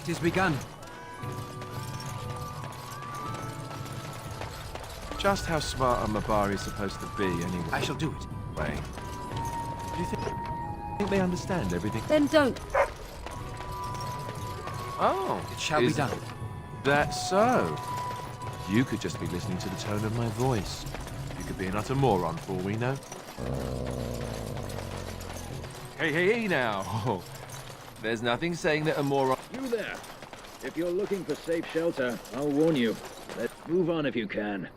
It is begun. Just how smart a Mabari is supposed to be, anyway. I shall do it. Wait. Do you think they understand everything? Then don't. Oh, It shall be done. That so? You could just be listening to the tone of my voice. You could be an utter moron for all we know. Hey now. There's nothing saying that a moron... You there. If you're looking for safe shelter, I'll warn you. Let's move on if you can.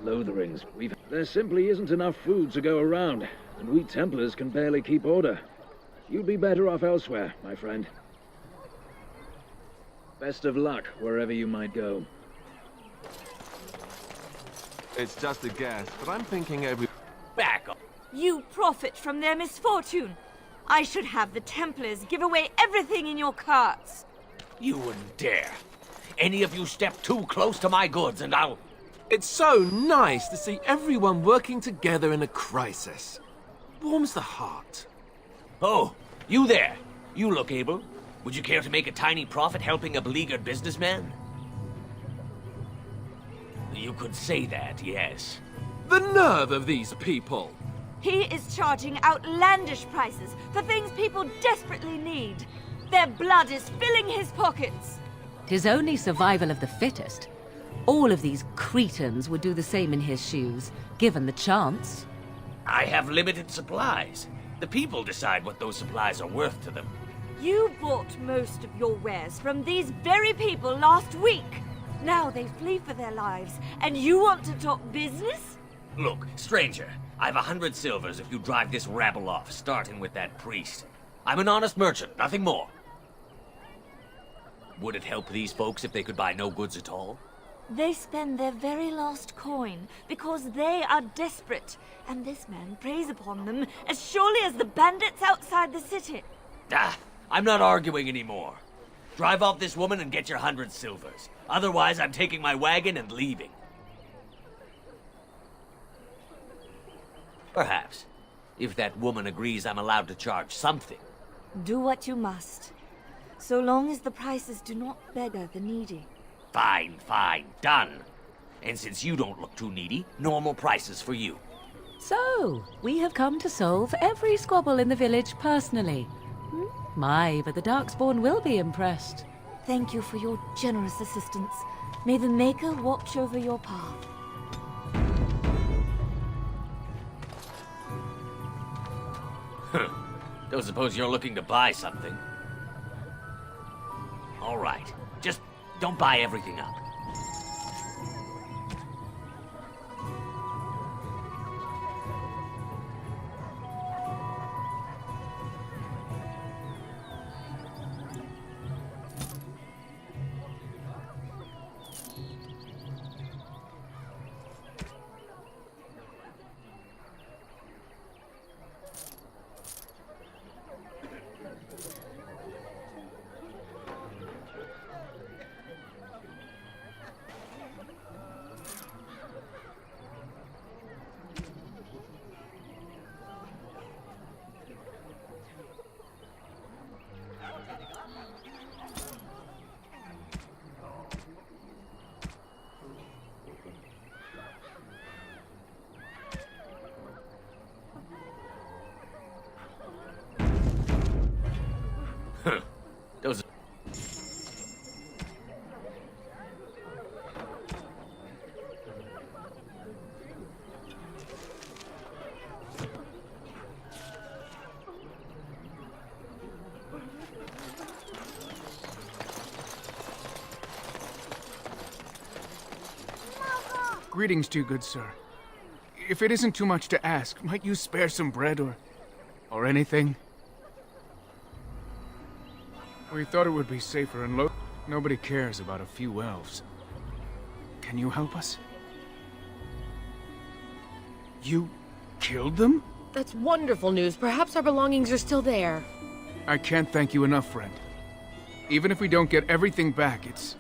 Lotherings. There simply isn't enough food to go around, and we Templars can barely keep order. You'd be better off elsewhere, my friend. Best of luck wherever you might go. It's just a guess, but I'm thinking every... Back up. You profit from their misfortune. I should have the Templars give away everything in your carts. You wouldn't dare. Any of you step too close to my goods and I'll... It's so nice to see everyone working together in a crisis. Warms the heart. Oh, you there. You look able. Would you care to make a tiny profit helping a beleaguered businessman? You could say that, yes. The nerve of these people! He is charging outlandish prices for things people desperately need. Their blood is filling his pockets. 'Tis only survival of the fittest. All of these cretins would do the same in his shoes, given the chance. I have limited supplies. The people decide what those supplies are worth to them. You bought most of your wares from these very people last week. Now they flee for their lives, and you want to talk business? Look, stranger, I've 100 silvers if you drive this rabble off, starting with that priest. I'm an honest merchant, nothing more. Would it help these folks if they could buy no goods at all? They spend their very last coin because they are desperate, and this man preys upon them as surely as the bandits outside the city. Ah, I'm not arguing anymore. Drive off this woman and get your 100 silvers. Otherwise, I'm taking my wagon and leaving. Perhaps. If that woman agrees I'm allowed to charge something. Do what you must, so long as the prices do not beggar the needy. Fine, done. And since you don't look too needy, normal prices for you. So, we have come to solve every squabble in the village personally. My, but the Darkspawn will be impressed. Thank you for your generous assistance. May the Maker watch over your path. Don't suppose you're looking to buy something. All right, just don't buy everything up. Those... Greetings to you, good sir. If it isn't too much to ask, might you spare some bread or anything? We thought it would be safer and low. Nobody cares about a few elves. Can you help us? You killed them? That's wonderful news. Perhaps our belongings are still there. I can't thank you enough, friend. Even if we don't get everything back, it's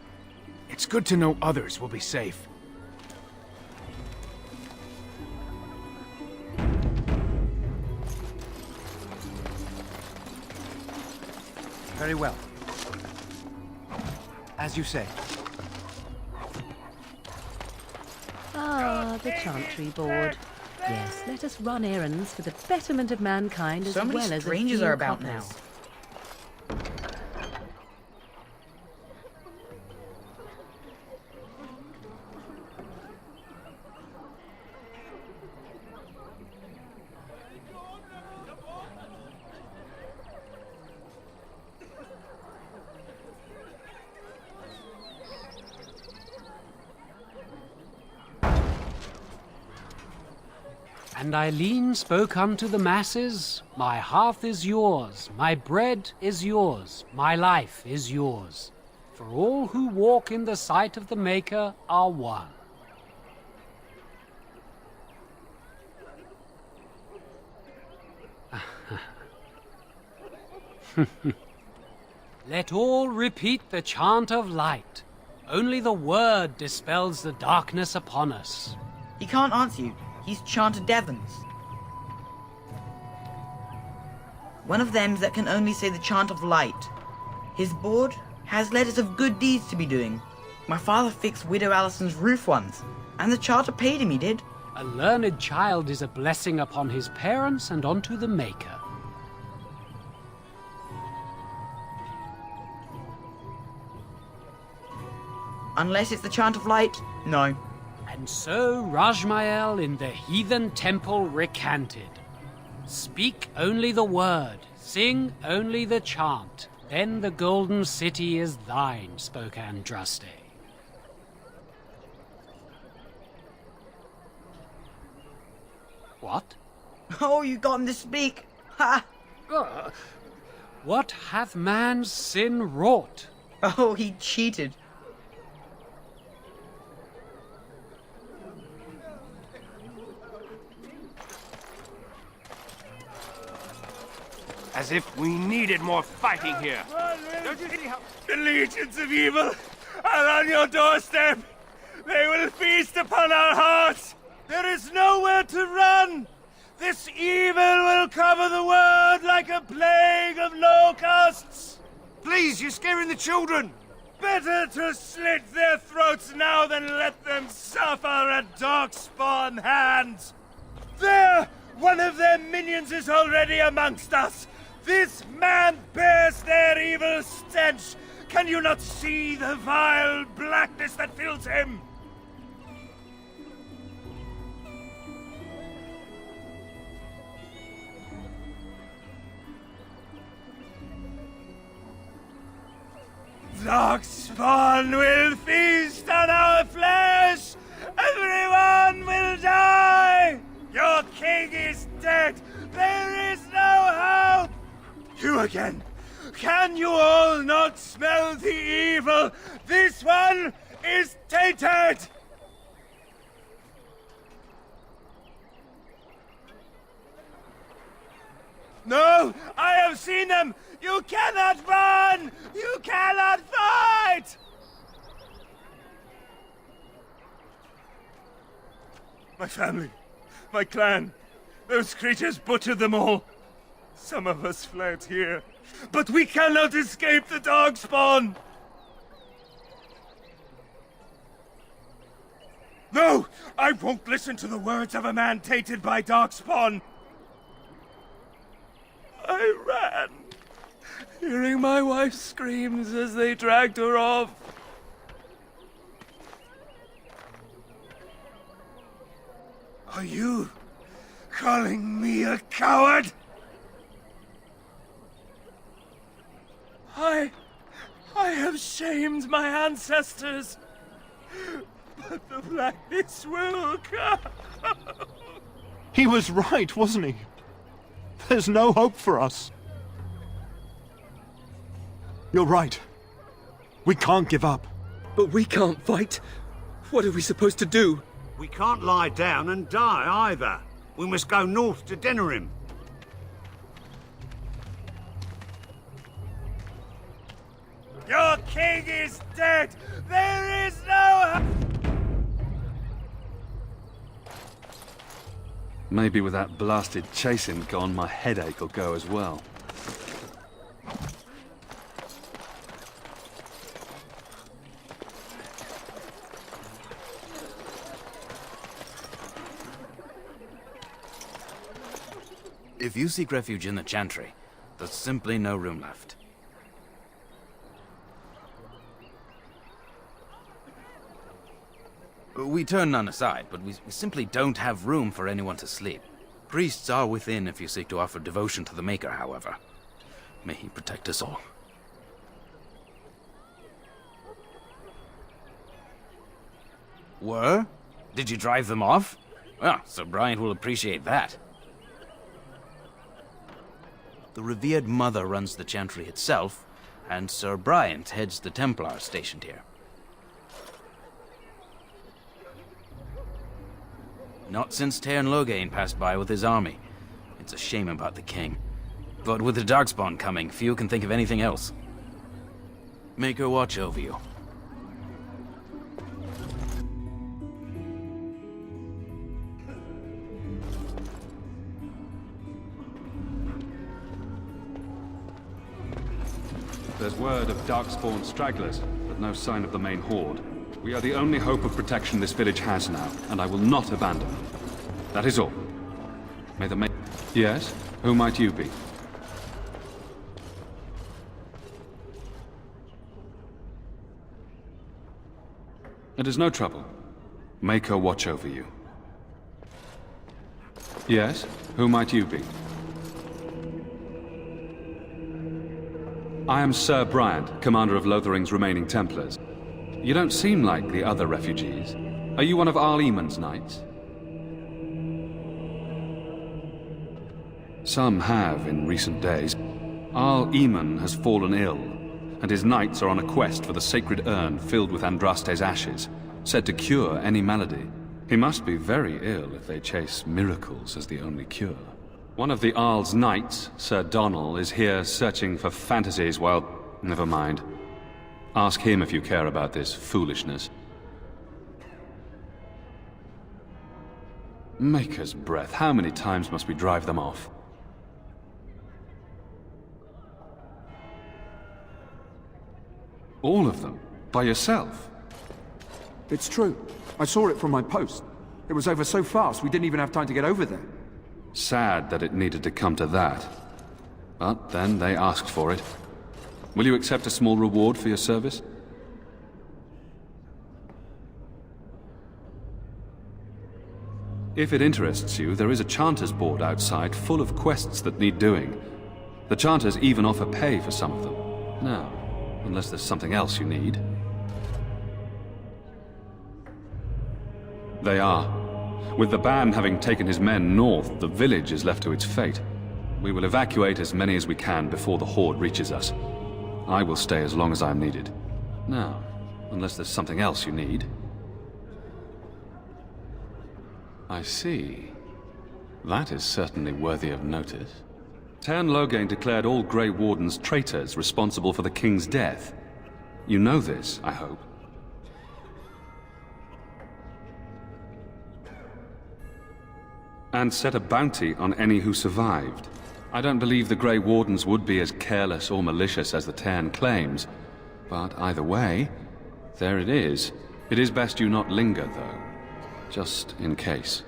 good to know others will be safe. Very well. As you say. Ah, the Chantry Board. Yes, let us run errands for the betterment of mankind as So many well as strangers a few are about coppers. now. And Eileen spoke unto the masses, My hearth is yours, my bread is yours, my life is yours. For all who walk in the sight of the Maker are one. Let all repeat the chant of light. Only the word dispels the darkness upon us. He can't answer you. He's chanted Devons. One of them's that can only say the chant of light. His board has letters of good deeds to be doing. My father fixed Widow Allison's roof once, and the charter paid him, he did. A learned child is a blessing upon his parents and unto the Maker. Unless it's the chant of light, no. And so Rajmael in the heathen temple recanted. Speak only the word, sing only the chant, then the golden city is thine, spoke Andraste. What? Oh, you got him to speak! Ha! What hath man's sin wrought? Oh, he cheated. As if we needed more fighting here. Don't you see how... The legions of evil are on your doorstep. They will feast upon our hearts. There is nowhere to run. This evil will cover the world like a plague of locusts. Please, you're scaring the children. Better to slit their throats now than let them suffer at Darkspawn hands. There! One of their minions is already amongst us. This man bears their evil stench. Can you not see the vile blackness that fills him? Darkspawn will feast on our flesh! Everyone will die! Your king is dead! There is no hope! You again! Can you all not smell the evil? This one is tainted! No! I have seen them! You cannot run! You cannot fight! My family, my clan, those creatures butchered them all. Some of us fled here, but we cannot escape the Darkspawn! No! I won't listen to the words of a man tainted by Darkspawn! I ran, hearing my wife's screams as they dragged her off. Are you calling me a coward? I have shamed my ancestors, but the blackness will come. He was right, wasn't he? There's no hope for us. You're right. We can't give up. But we can't fight. What are we supposed to do? We can't lie down and die either. We must go north to Denerim. Your king is dead! There is no... Maybe with that blasted chasing gone, my headache will go as well. If you seek refuge in the Chantry, there's simply no room left. We turn none aside, but we simply don't have room for anyone to sleep. Priests are within if you seek to offer devotion to the Maker, however. May he protect us all. Were? Did you drive them off? Well, Sir Bryant will appreciate that. The revered mother runs the Chantry itself, and Sir Bryant heads the Templars stationed here. Not since Tairn Loghain passed by with his army. It's a shame about the king. But with the Darkspawn coming, few can think of anything else. Make her watch over you. There's word of Darkspawn stragglers, but no sign of the main horde. We are the only hope of protection this village has now, and I will not abandon them. That is all. May the Yes? Who might you be? It is no trouble. Make her watch over you. Yes? Who might you be? I am Sir Bryant, commander of Lothering's remaining Templars. You don't seem like the other refugees. Are you one of Arl Eamon's knights? Some have in recent days. Arl Eamon has fallen ill, and his knights are on a quest for the sacred urn filled with Andraste's ashes, said to cure any malady. He must be very ill if they chase miracles as the only cure. One of the Arl's knights, Sir Donal, is here searching for fantasies while... Never mind. Ask him if you care about this foolishness. Maker's breath, how many times must we drive them off? All of them? By yourself? It's true. I saw it from my post. It was over so fast we didn't even have time to get over there. Sad that it needed to come to that. But then they asked for it. Will you accept a small reward for your service? If it interests you, there is a Chanter's board outside full of quests that need doing. The Chanters even offer pay for some of them. Now, unless there's something else you need. They are. With the band having taken his men north, the village is left to its fate. We will evacuate as many as we can before the horde reaches us. I will stay as long as I am needed. Now, unless there's something else you need. I see. That is certainly worthy of notice. Tairn Loghain declared all Grey Wardens traitors responsible for the king's death. You know this, I hope. And set a bounty on any who survived. I don't believe the Grey Wardens would be as careless or malicious as the Tairn claims. But either way, there it is. It is best you not linger, though. Just in case.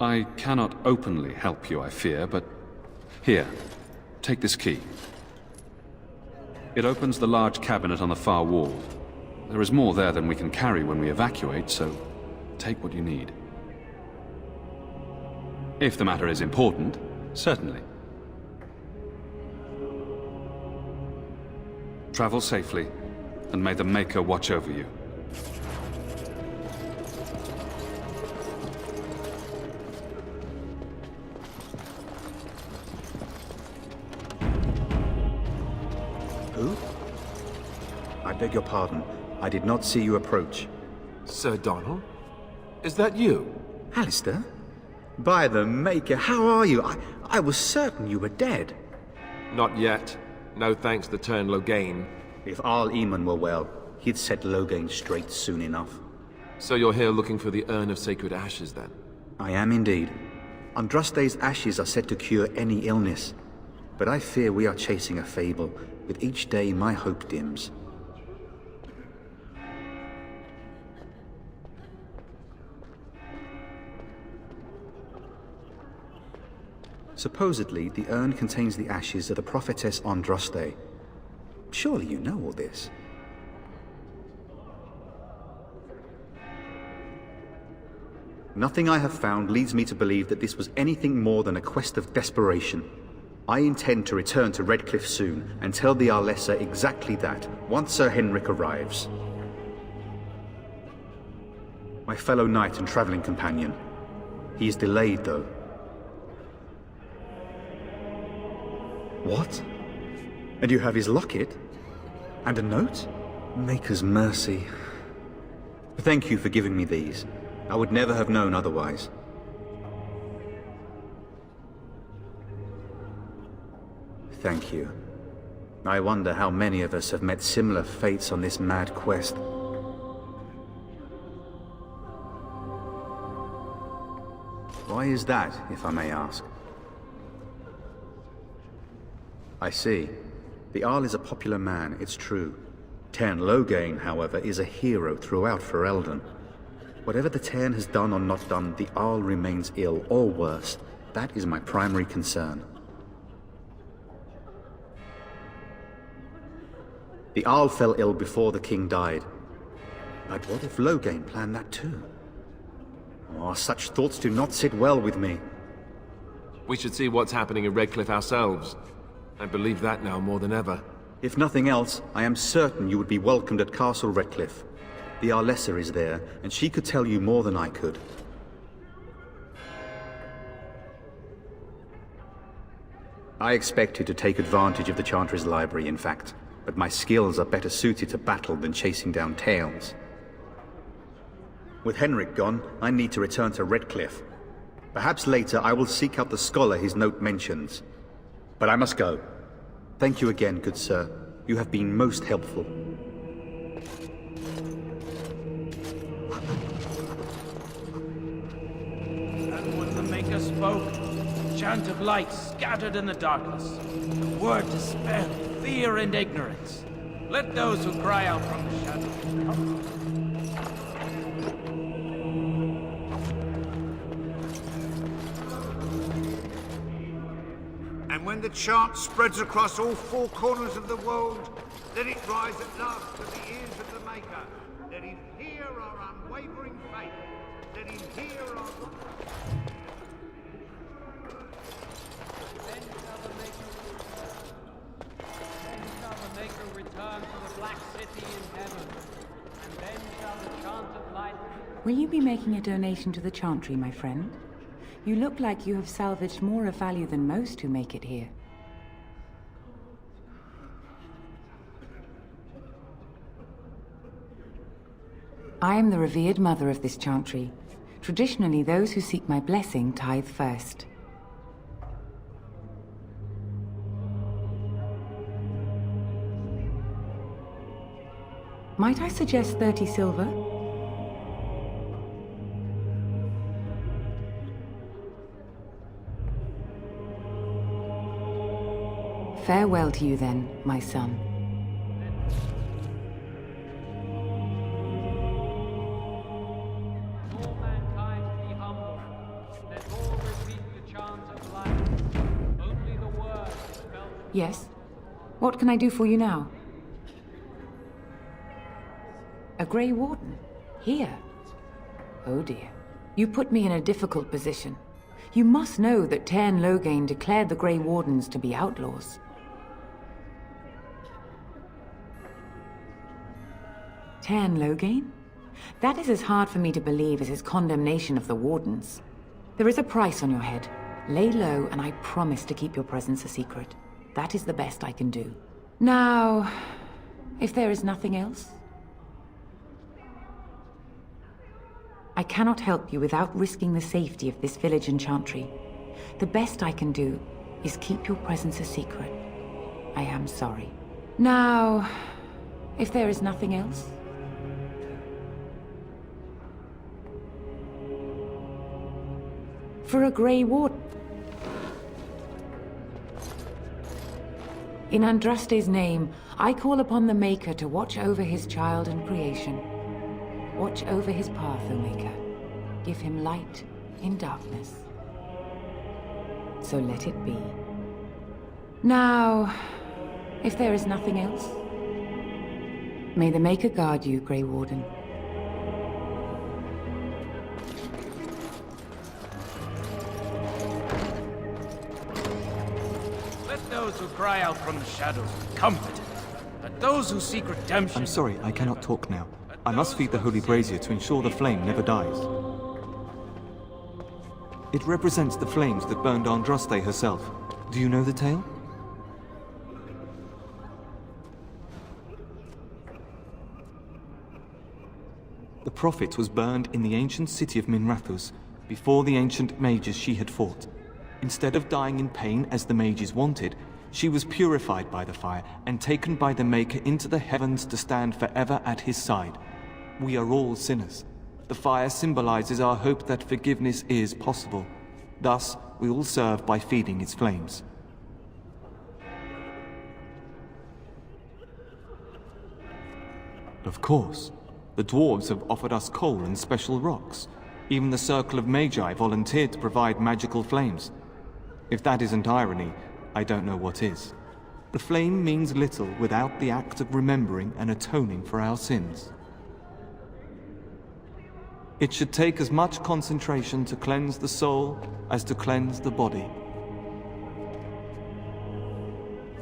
I cannot openly help you, I fear, but... Here, take this key. It opens the large cabinet on the far wall. There is more there than we can carry when we evacuate, so take what you need. If the matter is important, certainly. Travel safely, and may the Maker watch over you. Who? I beg your pardon. I did not see you approach. Sir Donal? Is that you? Alistair? By the Maker, how are you? I was certain you were dead. Not yet. No thanks to Tairn Loghain. If Arl Eamon were well, he'd set Loghain straight soon enough. So you're here looking for the Urn of Sacred Ashes, then? I am indeed. Andraste's ashes are said to cure any illness. But I fear we are chasing a fable. With each day, my hope dims. Supposedly, the urn contains the ashes of the prophetess Andraste. Surely you know all this. Nothing I have found leads me to believe that this was anything more than a quest of desperation. I intend to return to Redcliffe soon and tell the Arlessa exactly that, once Sir Henrik arrives. My fellow knight and traveling companion. He is delayed, though. What? And you have his locket? And a note? Maker's mercy. Thank you for giving me these. I would never have known otherwise. Thank you. I wonder how many of us have met similar fates on this mad quest. Why is that, if I may ask? I see. The Arl is a popular man, it's true. Teyrn Loghain, however, is a hero throughout Ferelden. Whatever the Teyrn has done or not done, the Arl remains ill, or worse. That is my primary concern. The Arl fell ill before the king died. But what if Loghain planned that too? Oh, such thoughts do not sit well with me. We should see what's happening in Redcliffe ourselves. I believe that now more than ever. If nothing else, I am certain you would be welcomed at Castle Redcliffe. The Arlessa is there, and she could tell you more than I could. I expected to take advantage of the Chantry's library, in fact, but my skills are better suited to battle than chasing down tales. With Henrik gone, I need to return to Redcliffe. Perhaps later I will seek out the scholar his note mentions. But I must go. Thank you again, good sir. You have been most helpful. And when the Maker spoke, the chant of light scattered in the darkness. The word dispel fear and ignorance. Let those who cry out from the shadows come. And when the chant spreads across all four corners of the world, let it rise at last to the ears of the Maker. Let him hear our unwavering faith. Let him hear our... Then shall the Maker return to the Black City in heaven, and then shall the chant of light... Will you be making a donation to the Chantry, my friend? You look like you have salvaged more of value than most who make it here. I am the revered mother of this Chantry. Traditionally, those who seek my blessing tithe first. Might I suggest 30 silver? Farewell to you then, my son. All mankind be humble. Let all repeat the chant of light. Only the word is spelled. Yes? What can I do for you now? A Grey Warden? Here? Oh dear. You put me in a difficult position. You must know that Teyrn Loghain declared the Grey Wardens to be outlaws. Teyrn Loghain? That is as hard for me to believe as his condemnation of the Wardens. There is a price on your head. Lay low, and I promise to keep your presence a secret. That is the best I can do. Now, if there is nothing else... I cannot help you without risking the safety of this village and Chantry. The best I can do is keep your presence a secret. I am sorry. Now, if there is nothing else... For a Grey Warden. In Andraste's name, I call upon the Maker to watch over his child and creation. Watch over his path, O Maker. Give him light in darkness. so let it be. Now, if there is nothing else, may the Maker guard you, Grey Warden. Let those who cry out from the shadows be comforted. Let those who seek redemption... I'm sorry, I cannot talk now. I must feed the Holy Brazier to ensure the flame never dies. It represents the flames that burned Andraste herself. Do you know the tale? The Prophet was burned in the ancient city of Minrathous, before the ancient mages she had fought. Instead of dying in pain as the mages wanted, she was purified by the fire and taken by the Maker into the heavens to stand forever at his side. We are all sinners. The fire symbolizes our hope that forgiveness is possible. Thus, we all serve by feeding its flames. Of course. The dwarves have offered us coal and special rocks. Even the Circle of Magi volunteered to provide magical flames. If that isn't irony, I don't know what is. The flame means little without the act of remembering and atoning for our sins. It should take as much concentration to cleanse the soul as to cleanse the body.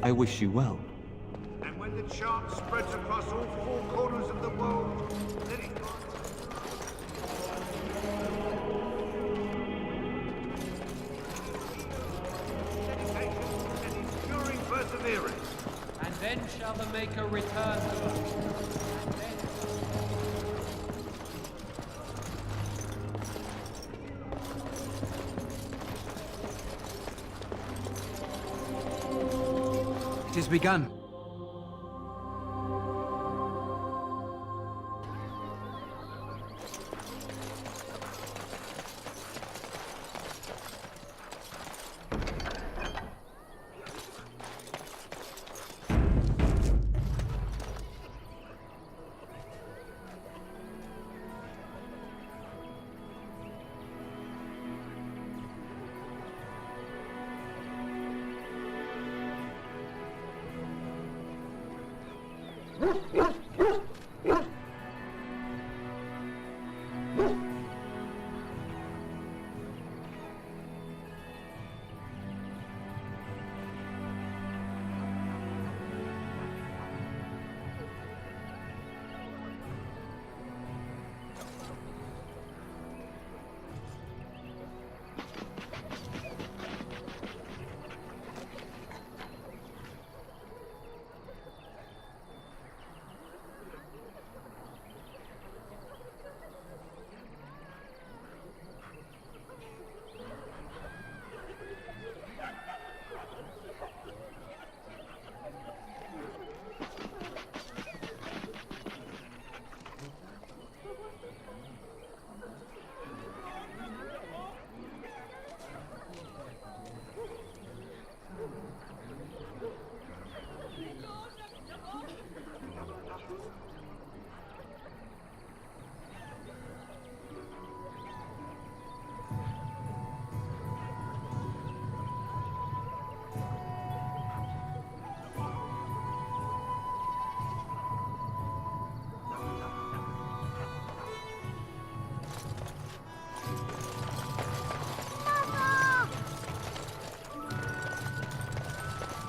I wish you well. And when the chant spreads across all four corners of the world, let it dedication and enduring perseverance. And then shall the Maker return to us. And then... It has begun.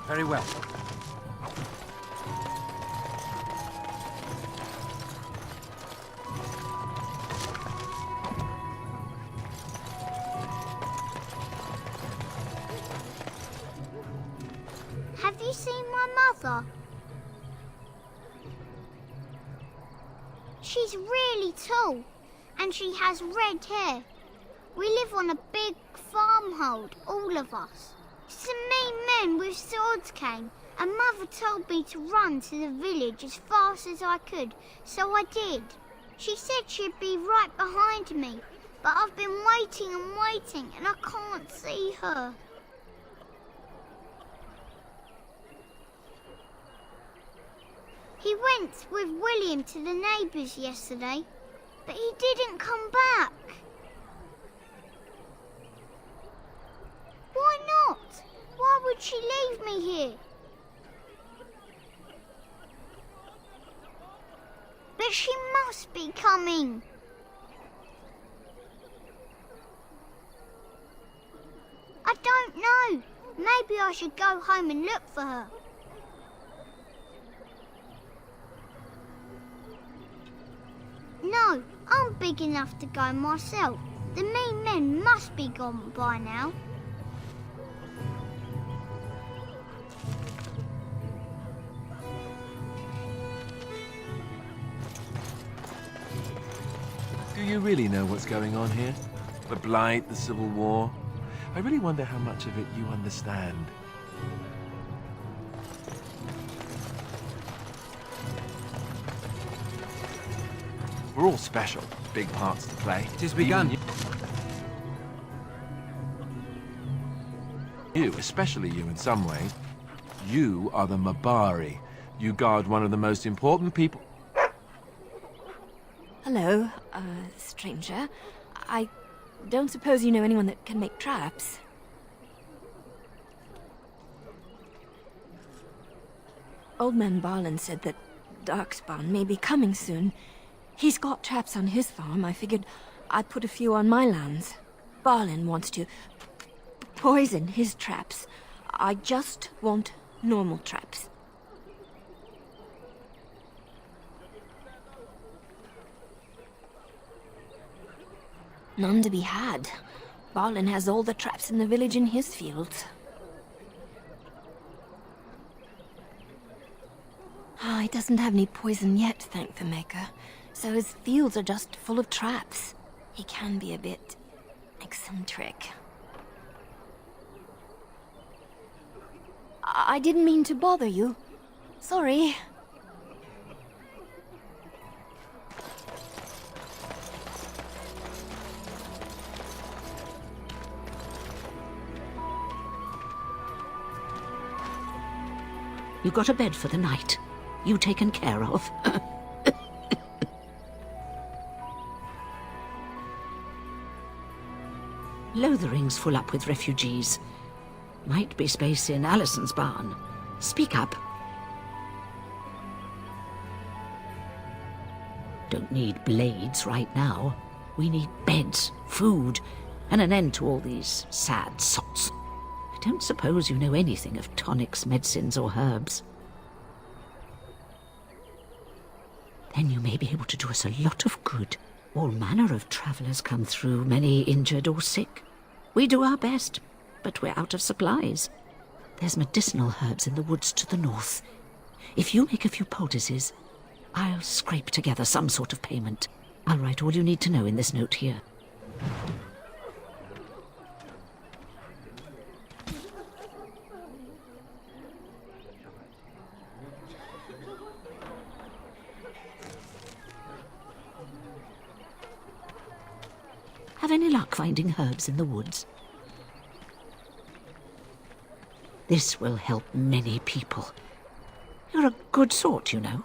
Very well. Have you seen my mother? She's really tall, and she has red hair. We live on a big farmhold, all of us. Some mean men with swords came, and Mother told me to run to the village as fast as I could, so I did. She said she'd be right behind me, but I've been waiting and waiting, and I can't see her. He went with William to the neighbours yesterday, but he didn't come back. Why not? she leave me here? But she must be coming. I don't know. Maybe I should go home and look for her. No, I'm big enough to go myself. The mean men must be gone by now. Do you really know what's going on here? The Blight, the Civil War? I really wonder how much of it you understand. We're all special, big parts to play. It has begun. You, especially you in some ways. You are the Mabari. You guard one of the most important people. Hello, stranger. I don't suppose you know anyone that can make traps? Old man Barlin said that Darkspawn may be coming soon. He's got traps on his farm. I figured I'd put a few on my lands. Barlin wants to poison his traps. I just want normal traps. None to be had. Barlin has all the traps in the village in his fields. He doesn't have any poison yet, thank the Maker. So his fields are just full of traps. He can be a bit eccentric. I didn't mean to bother you. Sorry. You got a bed for the night. You taken care of. Lothering's full up with refugees. Might be space in Alison's barn. Speak up. Don't need blades right now. We need beds, food, and an end to all these sad sots. I don't suppose you know anything of tonics, medicines, or herbs. Then you may be able to do us a lot of good. All manner of travellers come through, many injured or sick. We do our best, but we're out of supplies. There's medicinal herbs in the woods to the north. If you make a few poultices, I'll scrape together some sort of payment. I'll write all you need to know in this note here. Have any luck finding herbs in the woods? This will help many people. You're a good sort, you know.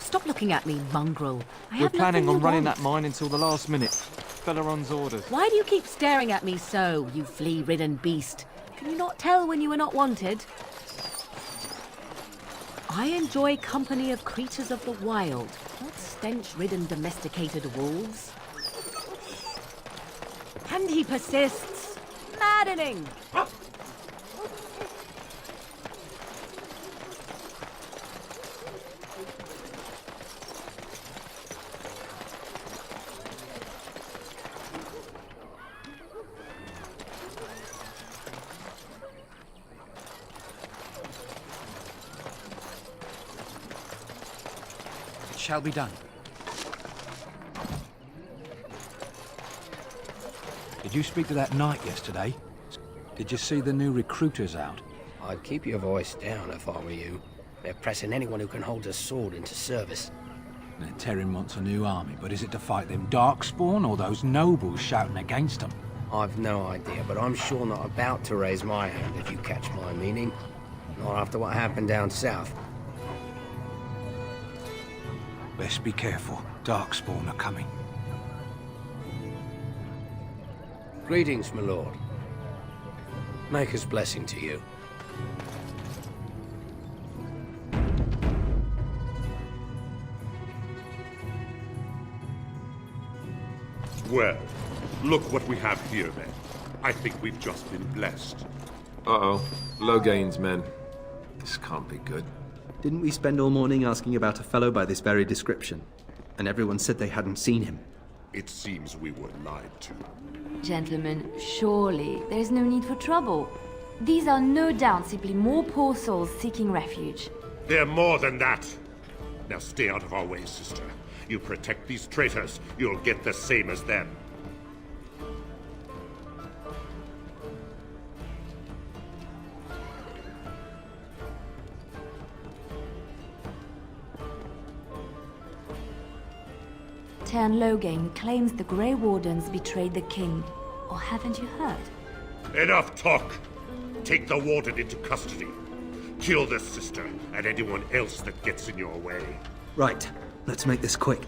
Stop looking at me, mongrel. We're planning on running that mine until the last minute. Felaron's orders. Why do you keep staring at me so, you flea-ridden beast? Can you not tell when you were not wanted? I enjoy company of creatures of the wild, not stench-ridden domesticated wolves. And he persists. Maddening! shall be done. Did you speak to that knight yesterday? Did you see the new recruiters out? I'd keep your voice down if I were you. They're pressing anyone who can hold a sword into service. Terran wants a new army, but is it to fight them Darkspawn or those nobles shouting against them? I've no idea, but I'm sure not about to raise my hand, if you catch my meaning. Not after what happened down south. Best be careful. Darkspawn are coming. Greetings, my lord. Maker's blessing to you. Well, look what we have here, then. I think we've just been blessed. Uh-oh. Logain's men. This can't be good. Didn't we spend all morning asking about a fellow by this very description? And everyone said they hadn't seen him. It seems we were lied to. Gentlemen, surely there is no need for trouble. These are no doubt simply more poor souls seeking refuge. They're more than that. Now stay out of our way, sister. You protect these traitors, you'll get the same as them. Teyrn Loghain claims the Grey Wardens betrayed the king. Or haven't you heard? Enough talk! Take the warden into custody. Kill this sister and anyone else that gets in your way. Right. Let's make this quick.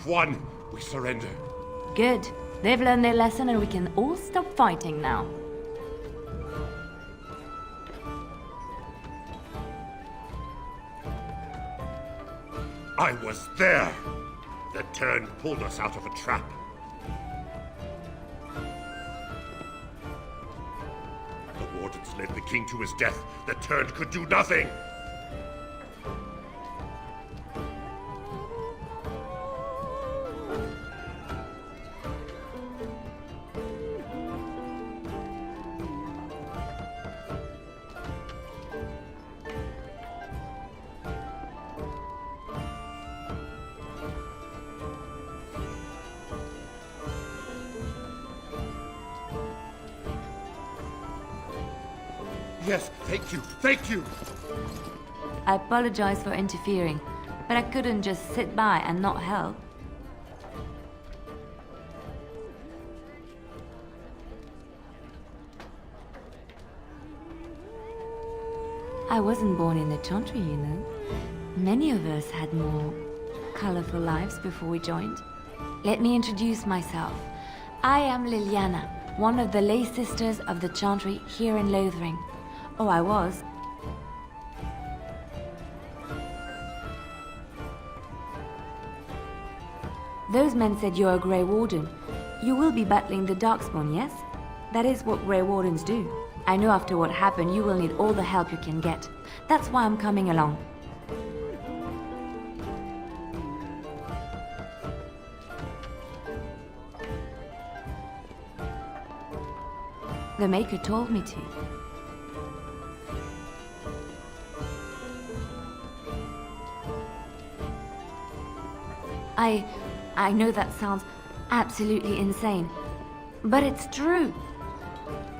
Won. We surrender. Good. They've learned their lesson and we can all stop fighting now. I was there. The Teyrn pulled us out of a trap. The wardens led the king to his death. The Teyrn could do nothing. Yes, thank you, thank you! I apologize for interfering, but I couldn't just sit by and not help. I wasn't born in the Chantry, you know. Many of us had more colorful lives before we joined. Let me introduce myself. I am Liliana, one of the lay sisters of the Chantry here in Lothering. Oh, I was. Those men said you're a Grey Warden. You will be battling the Darkspawn, yes? That is what Grey Wardens do. I know after what happened, you will need all the help you can get. That's why I'm coming along. The Maker told me to. I know that sounds absolutely insane, but it's true.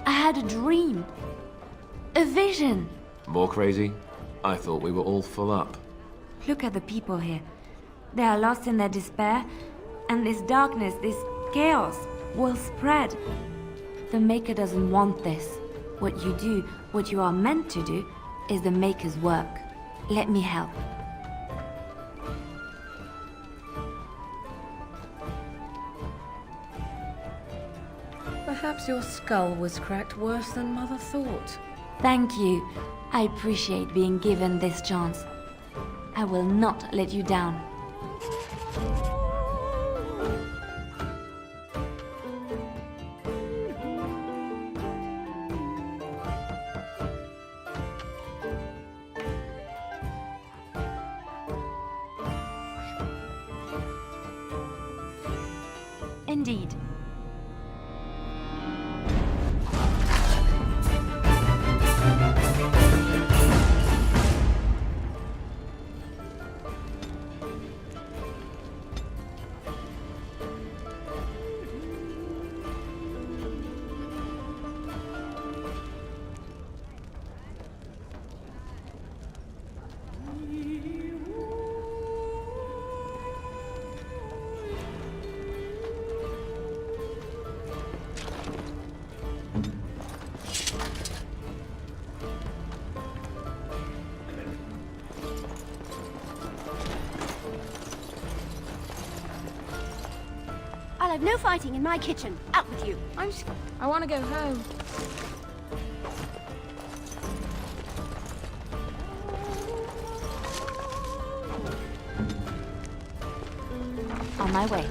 I had a dream. A vision. More crazy? I thought we were all full up. Look at the people here. They are lost in their despair, and this darkness, this chaos, will spread. The Maker doesn't want this. What you do, what you are meant to do, is the Maker's work. Let me help. Perhaps your skull was cracked worse than Mother thought. Thank you. I appreciate being given this chance. I will not let you down. Indeed. I'll have no fighting in my kitchen. Out with you. I want to go home. On my way.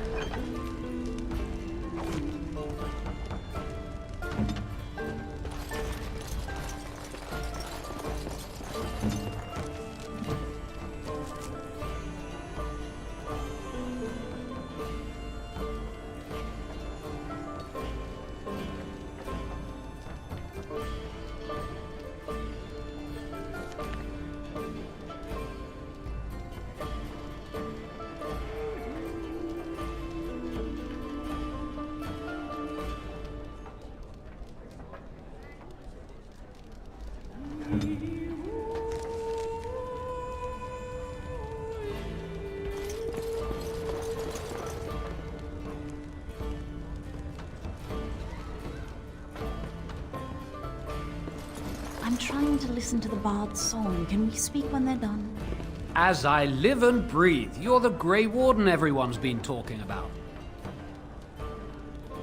I'm trying to listen to the bard's song. Can we speak when they're done? As I live and breathe, you're the Grey Warden everyone's been talking about.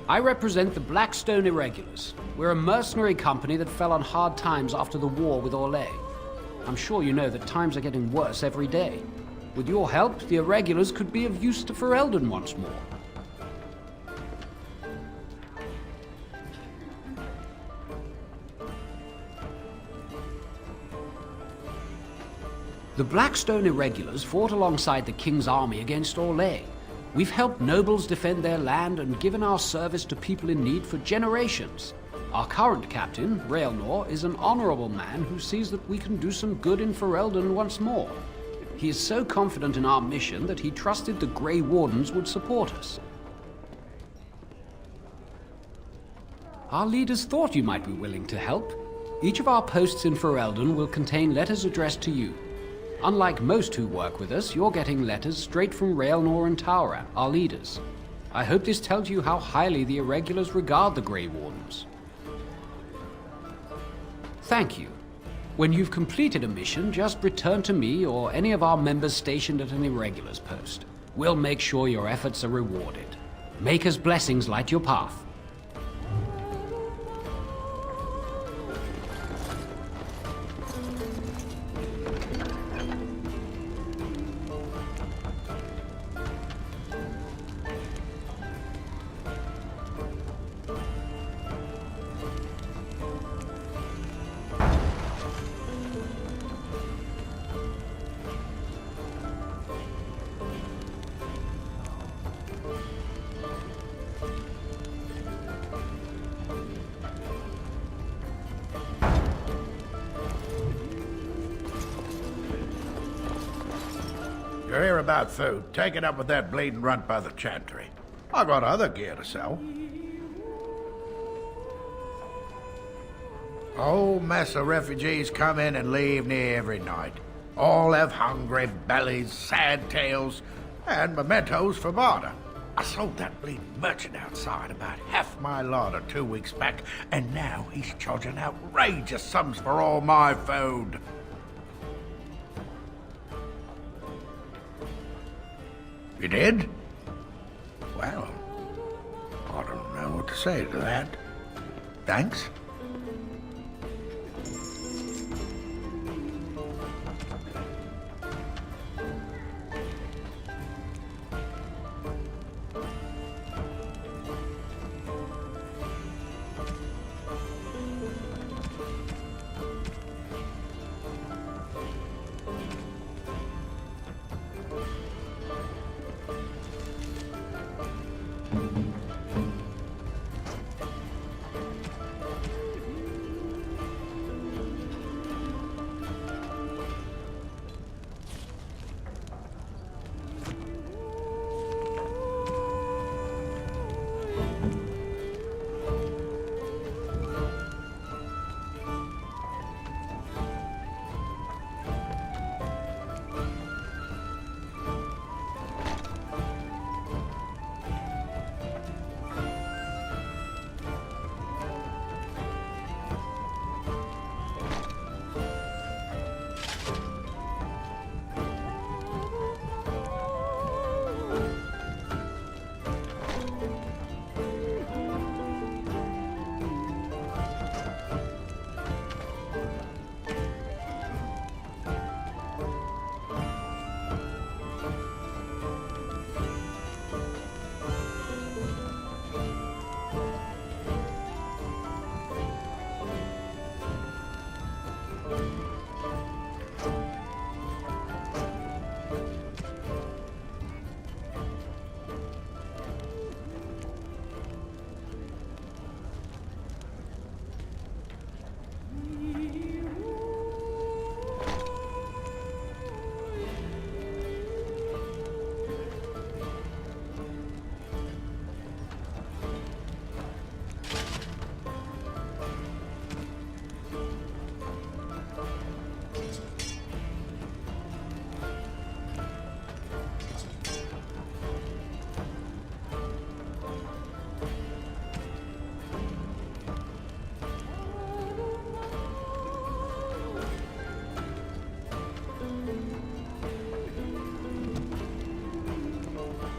I represent the Blackstone Irregulars. We're a mercenary company that fell on hard times after the war with Orlais. I'm sure you know that times are getting worse every day. With your help, the Irregulars could be of use to Ferelden once more. The Blackstone Irregulars fought alongside the King's army against Orlais. We've helped nobles defend their land and given our service to people in need for generations. Our current captain, Raelnor, is an honorable man who sees that we can do some good in Ferelden once more. He is so confident in our mission that he trusted the Grey Wardens would support us. Our leaders thought you might be willing to help. Each of our posts in Ferelden will contain letters addressed to you. Unlike most who work with us, you're getting letters straight from Raelnor and Tauran, our leaders. I hope this tells you how highly the Irregulars regard the Grey Wardens. Thank you. When you've completed a mission, just return to me or any of our members stationed at an Irregulars post. We'll make sure your efforts are rewarded. Maker's blessings light your path. You hear about food? Take it up with that bleeding runt by the chantry. I got other gear to sell. A whole mess of refugees come in and leave near every night. All have hungry bellies, sad tales, and mementos for barter. I sold that bleeding merchant outside about half my larder 2 weeks back, and now he's charging outrageous sums for all my food. You did? Well, I don't know what to say to that. Thanks.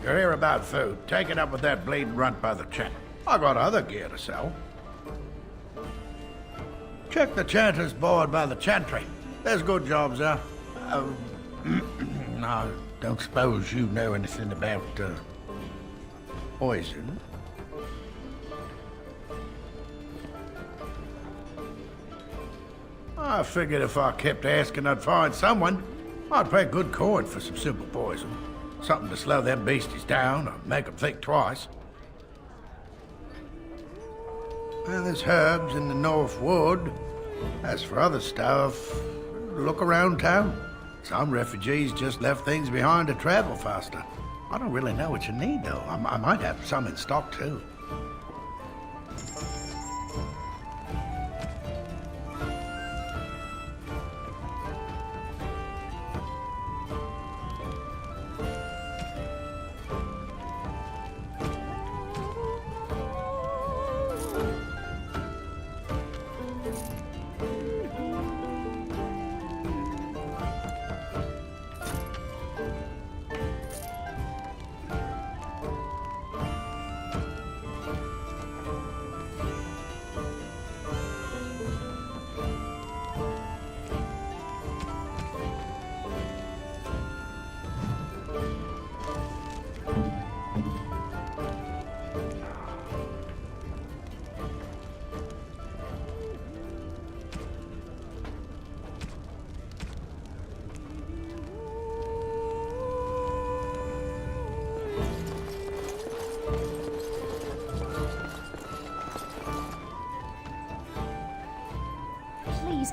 You hear about food? Take it up with that bleeding runt by the chant. I got other gear to sell. Check the chanter's board by the chantry. There's good jobs there. I don't suppose you know anything about poison. I figured if I kept asking, I'd find someone. I'd pay good coin for some simple poison. Something to slow them beasties down or make them think twice. Well, there's herbs in the North Wood. As for other stuff, look around town. Some refugees just left things behind to travel faster. I don't really know what you need, though. I might have some in stock, too.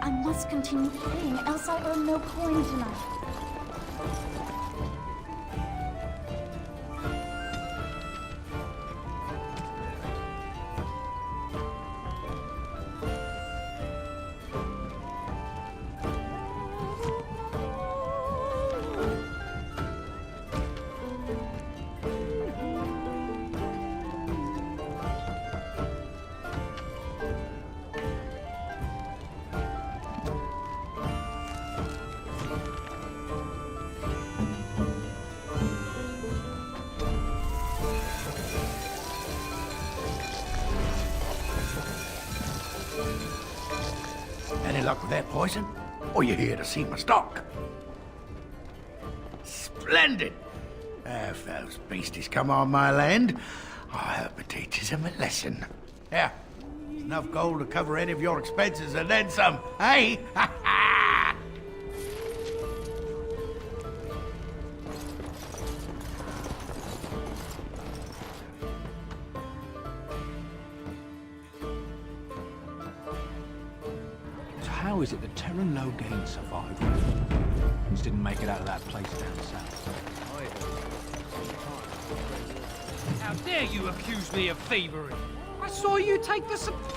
I must continue paying, else I earn no coin tonight. Any luck with that poison? Or you here to see my stock? Splendid! If those beasties come on my land, I hope it teaches them a lesson. Yeah, enough gold to cover any of your expenses and then some, hey? Ha ha! So how is it that Terran Logain survived? Just didn't make it out of that place down south. How dare you accuse me of thievery? I saw you take the supplies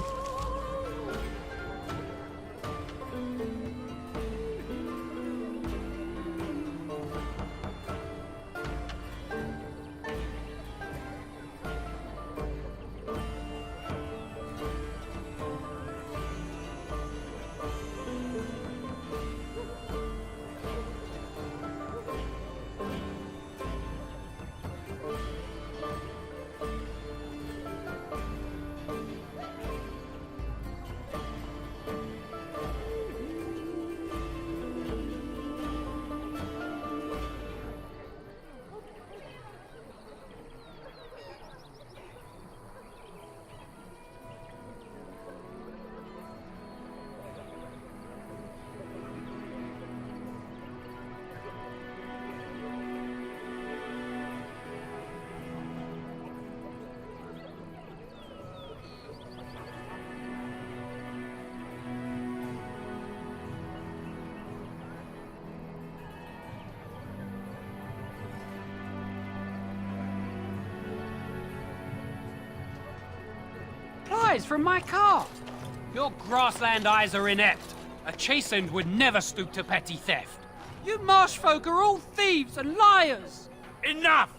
from my car. Your grassland eyes are inept. A chastened would never stoop to petty theft. You marsh folk are all thieves and liars. Enough!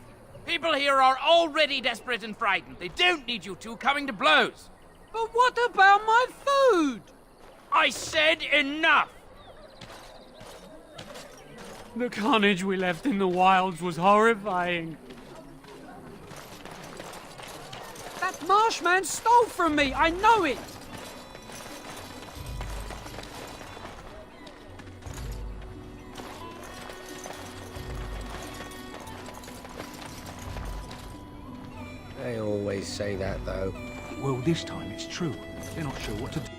People here are already desperate and frightened. They don't need you two coming to blows. But what about my food? I said enough! The carnage we left in the wilds was horrifying. That marshman stole from me, I know it! They always say that, though. Well, this time it's true. They're not sure what to do.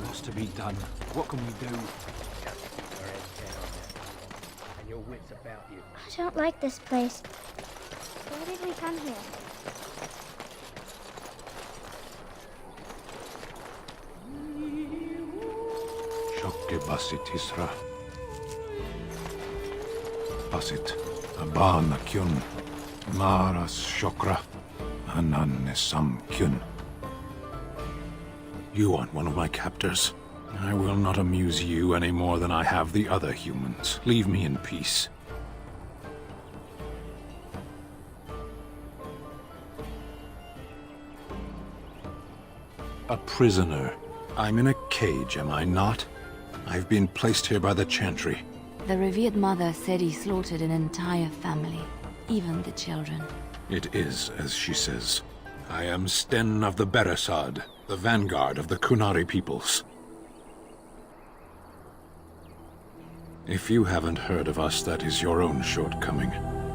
What's to be done? What can we do? And your wits about you. I don't like this place. Why did we come here? Shokke basit Isra. Basit Abana Kyun. Maras Shokra. Anan Sam Kyun. You aren't one of my captors. I will not amuse you any more than I have the other humans. Leave me in peace. A prisoner. I'm in a cage, am I not? I've been placed here by the Chantry. The revered mother said he slaughtered an entire family, even the children. It is as she says. I am Sten of the Beresad, the vanguard of the Kunari peoples. If you haven't heard of us, that is your own shortcoming.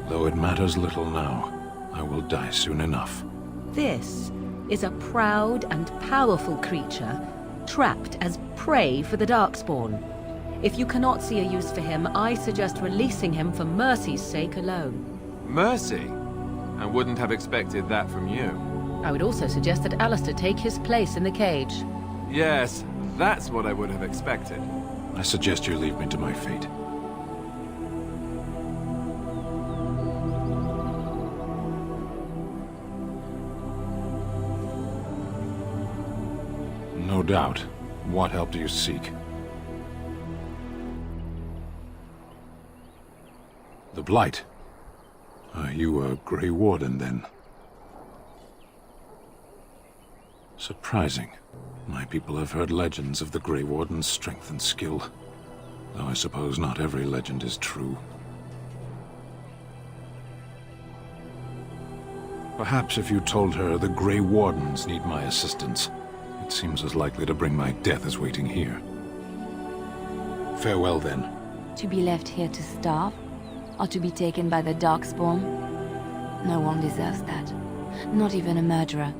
Though it matters little now, I will die soon enough. This is a proud and powerful creature, trapped as prey for the Darkspawn. If you cannot see a use for him, I suggest releasing him for mercy's sake alone. Mercy? I wouldn't have expected that from you. I would also suggest that Alistair take his place in the cage. Yes, that's what I would have expected. I suggest you leave me to my fate. No doubt. What help do you seek? The Blight. Are you a Grey Warden, then? Surprising. My people have heard legends of the Grey Warden's strength and skill, though I suppose not every legend is true. Perhaps if you told her the Grey Wardens need my assistance, it seems as likely to bring my death as waiting here. Farewell, then. To be left here to starve? Or to be taken by the Darkspawn? No one deserves that. Not even a murderer.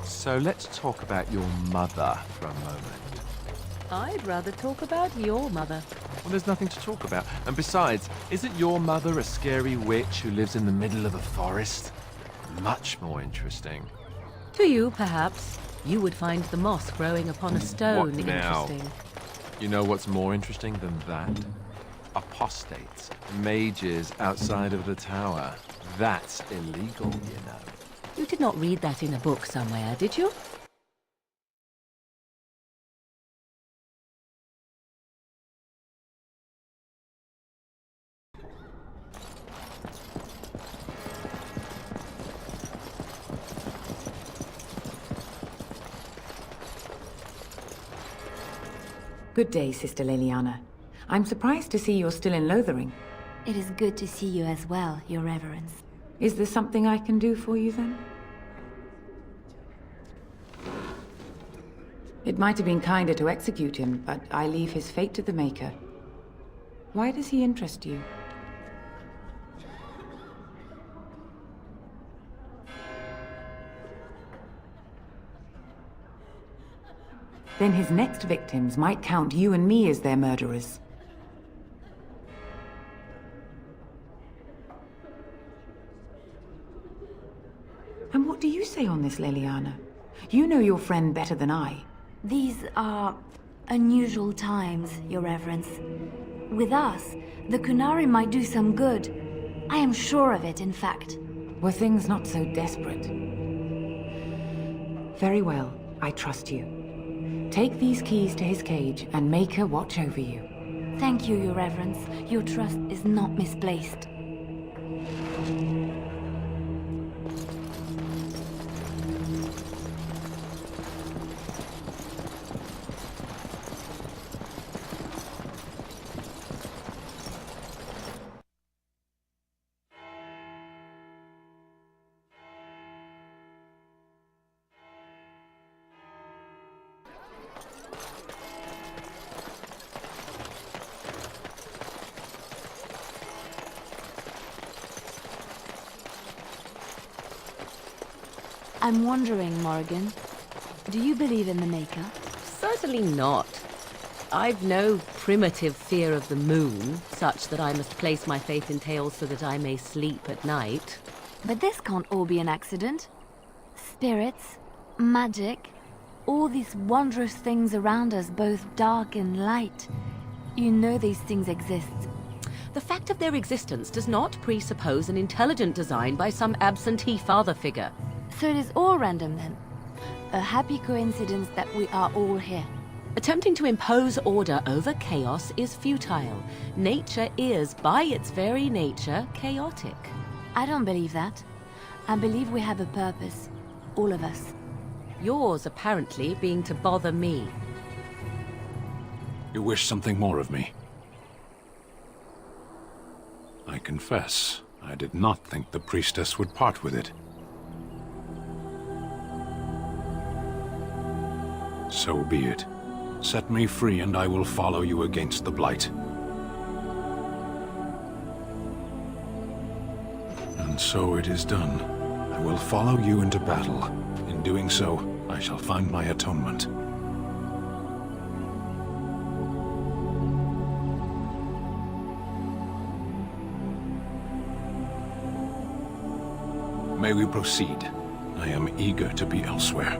So let's talk about your mother for a moment. I'd rather talk about your mother. Well, there's nothing to talk about. And besides, isn't your mother a scary witch who lives in the middle of a forest? Much more interesting. To you, perhaps. You would find the moss growing upon a stone What now? interesting. You know what's more interesting than that? Apostates, mages outside of the tower. That's illegal, you know. You did not read that in a book somewhere, did you? Good day, Sister Leliana. I'm surprised to see you're still in Lothering. It is good to see you as well, Your Reverence. Is there something I can do for you, then? It might have been kinder to execute him, but I leave his fate to the Maker. Why does he interest you? Then his next victims might count you and me as their murderers. And what do you say on this, Leliana? You know your friend better than I. These are unusual times, Your Reverence. With us, the Kunari might do some good. I am sure of it, in fact. Were things not so desperate? Very well, I trust you. Take these keys to his cage and make her watch over you. Thank you, Your Reverence. Your trust is not misplaced. I'm wondering, Morrigan, do you believe in the Maker? Certainly not. I've no primitive fear of the moon, such that I must place my faith in tales so that I may sleep at night. But this can't all be an accident. Spirits, magic, all these wondrous things around us, both dark and light. You know these things exist. The fact of their existence does not presuppose an intelligent design by some absentee father figure. So it is all random then? A happy coincidence that we are all here. Attempting to impose order over chaos is futile. Nature is, by its very nature, chaotic. I don't believe that. I believe we have a purpose. All of us. Yours, apparently, being to bother me. You wish something more of me? I confess, I did not think the priestess would part with it. So be it. Set me free and I will follow you against the Blight. And so it is done. I will follow you into battle. In doing so, I shall find my atonement. May we proceed? I am eager to be elsewhere.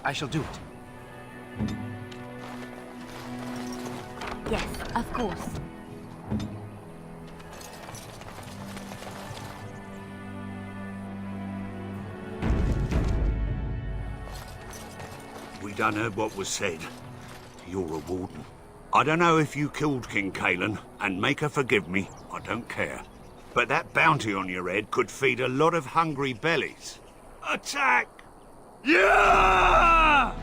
I shall do it. Yes, of course. We done heard what was said. You're a warden. I don't know if you killed King Kalen, and make her forgive me, I don't care. But that bounty on your head could feed a lot of hungry bellies. Attack! Yeah!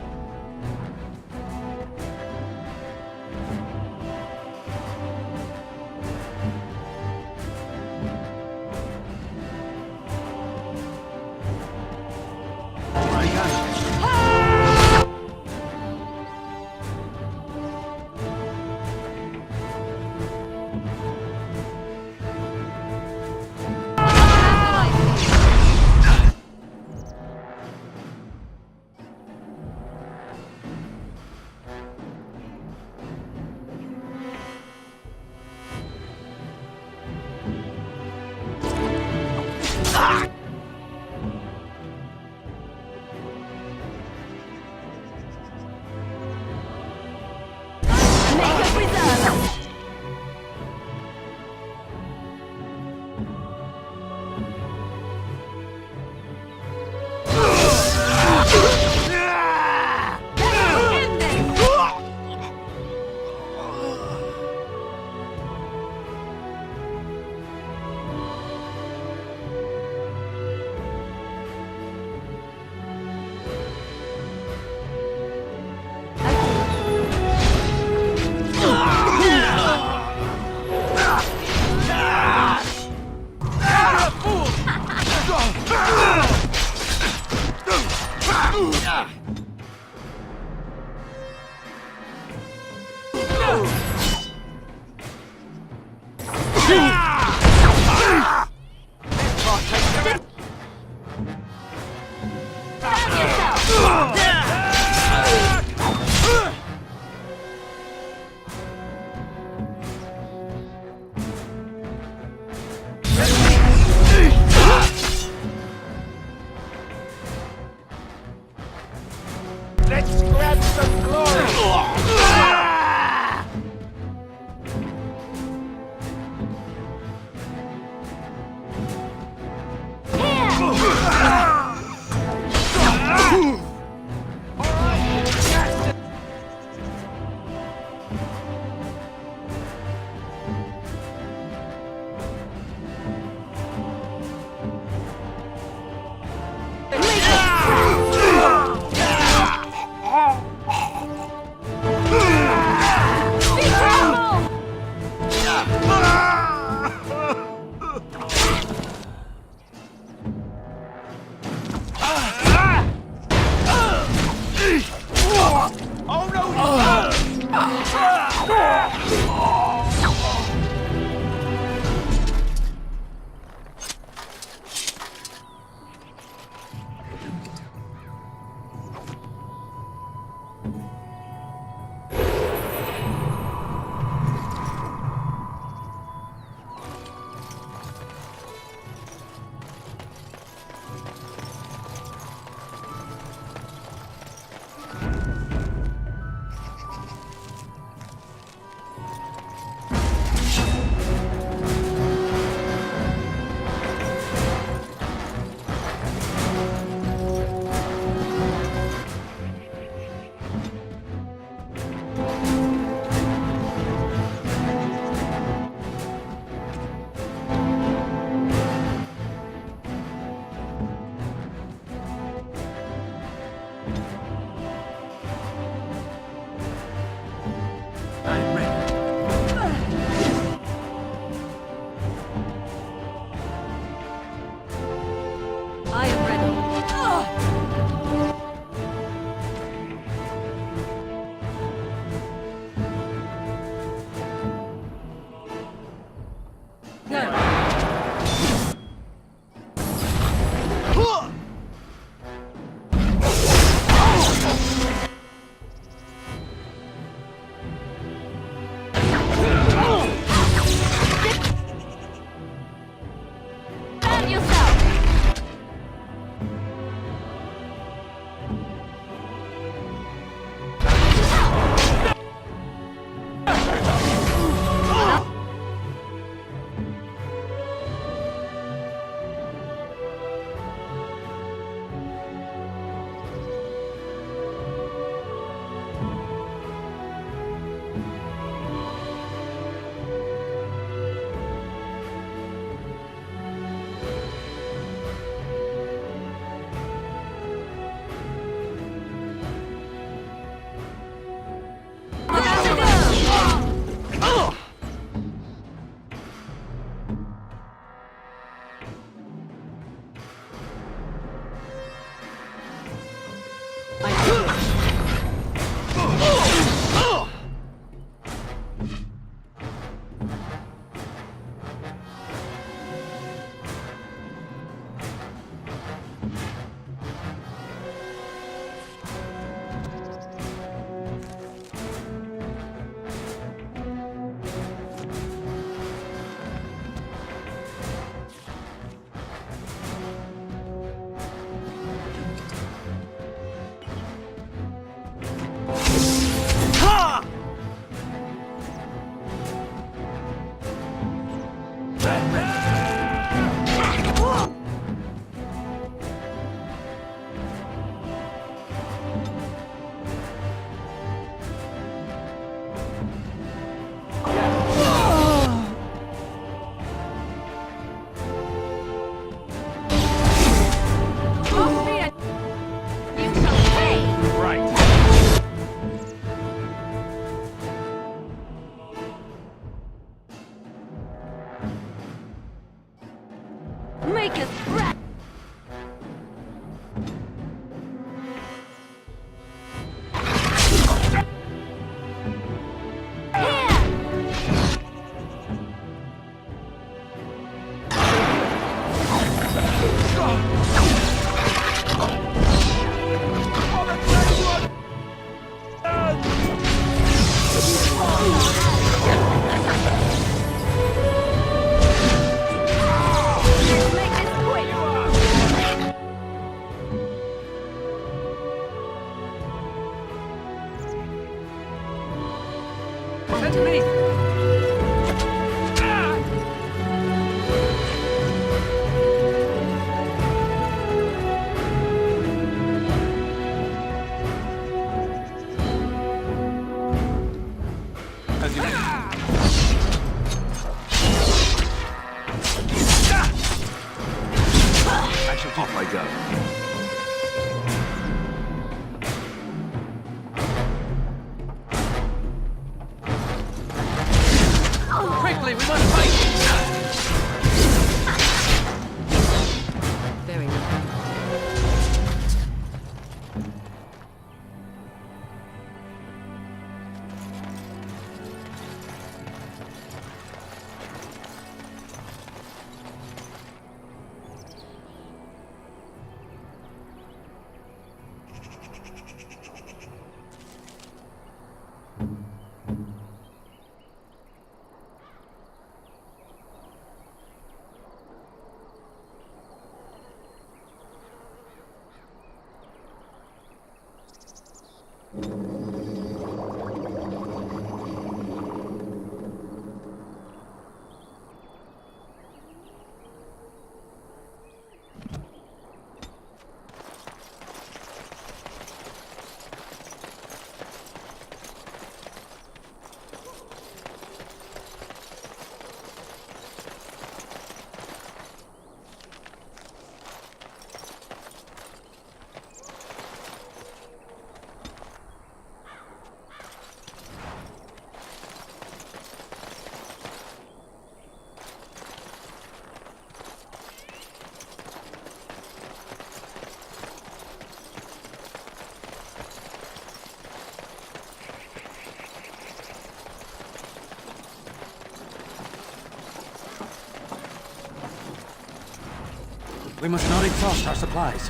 Let's grab some glory! Send me! As you wish. I shall off I go. Quickly, we must fight! Very well. We must not exhaust our supplies.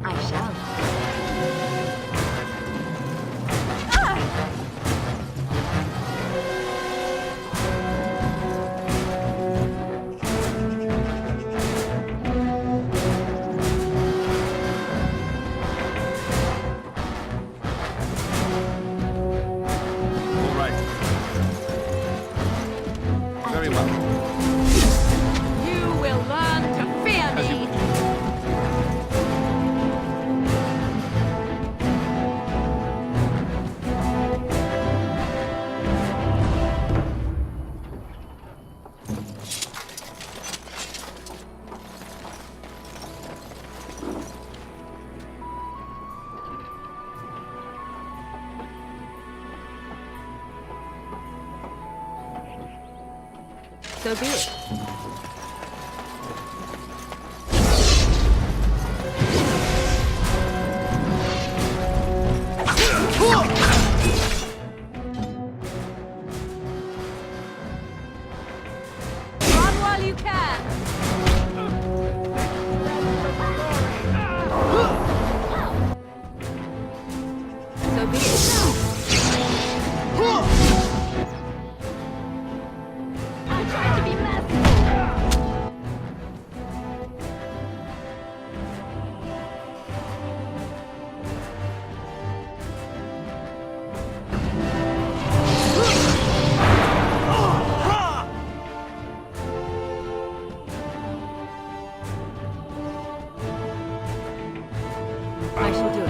I shall. All right. Very well. You will learn to fear As you me! So be it. Run while you can! So be it. I tried to be merciful. I shall do it.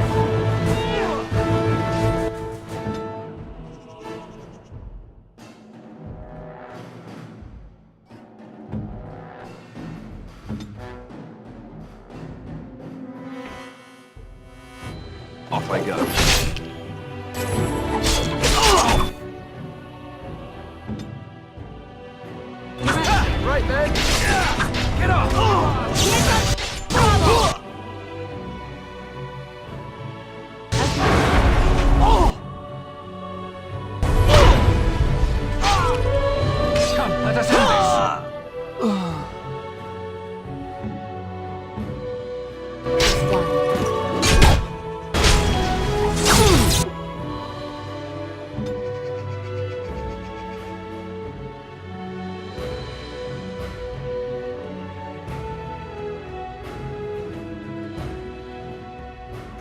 Off I go. Right then! Get off! Come, let us have this!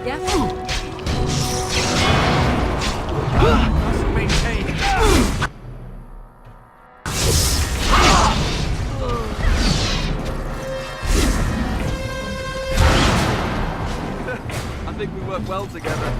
Yeah? Must maintain. I think we work well together.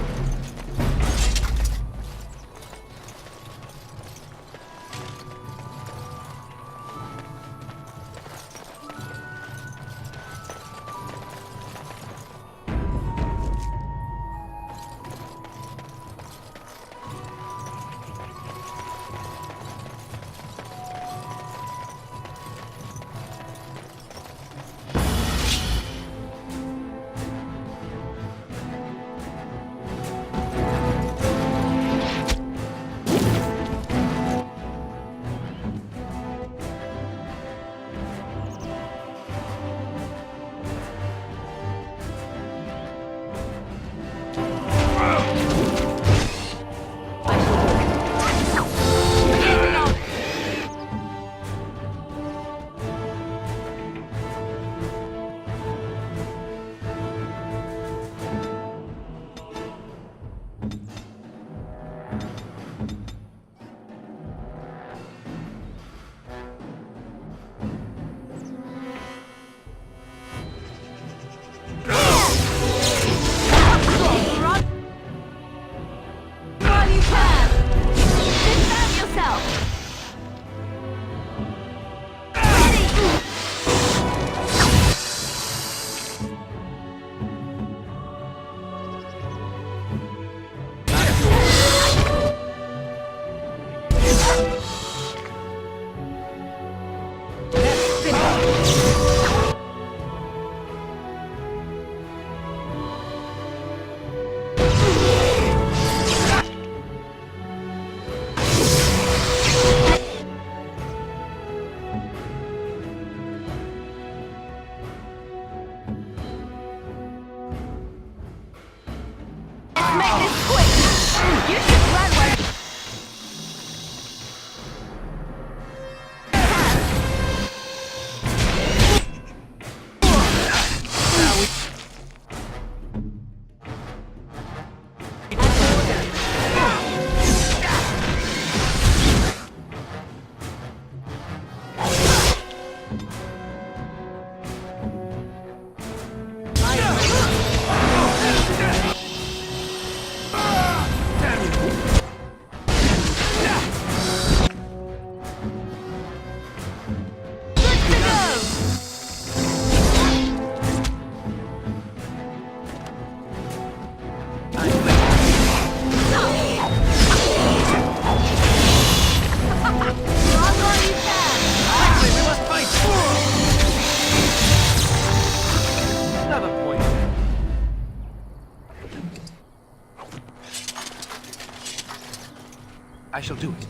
I shall do it.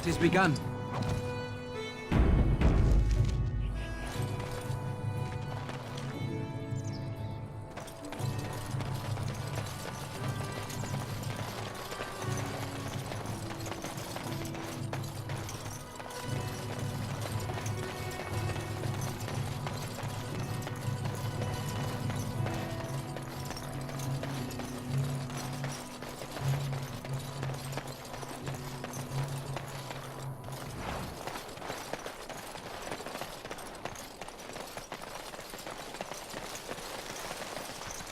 It is begun.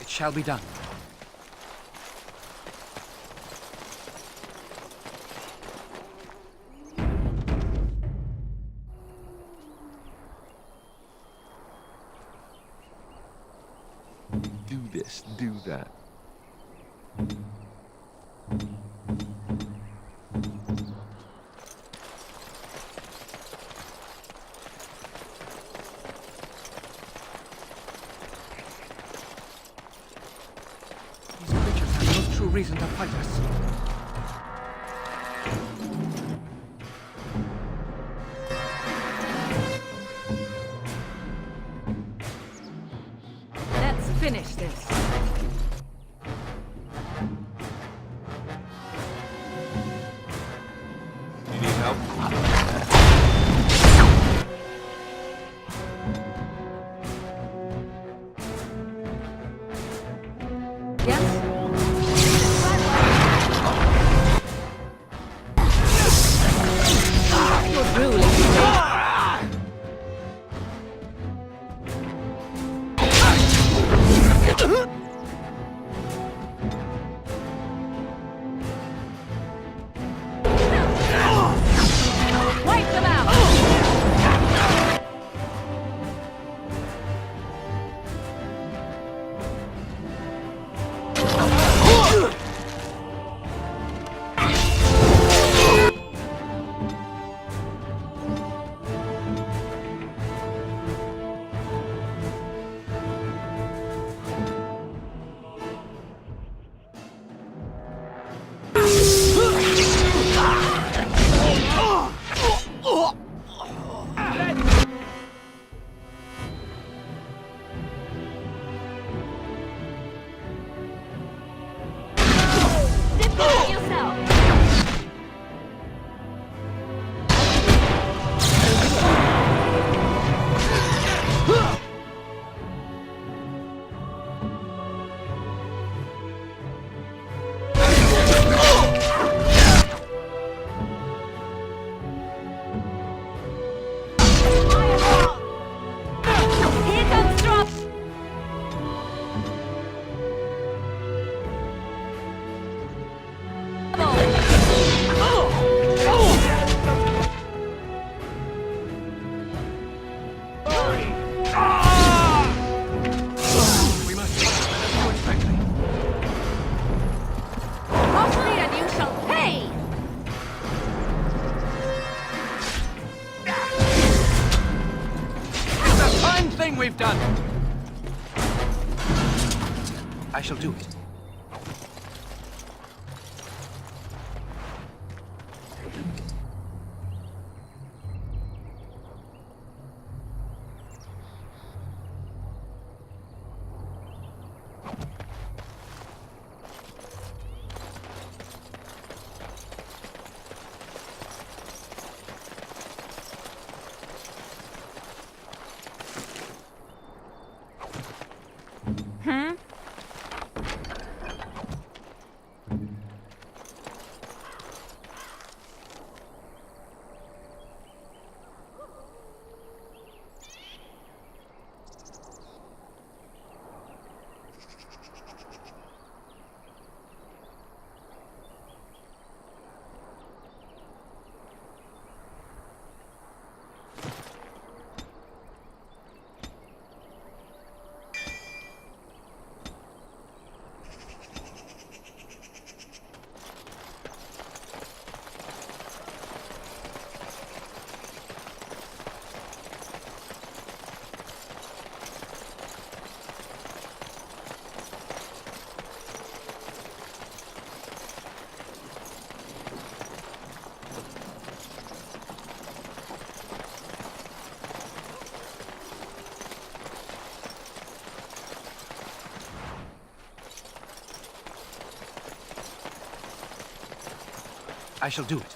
Shall be done. Do this, do that. Reason to fight us. Let's finish this. You need help? yes? You're drooling. Wipe them out! We've done. I shall do it. I shall do it.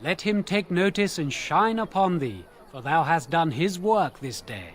Let him take notice and shine upon thee, for thou hast done his work this day.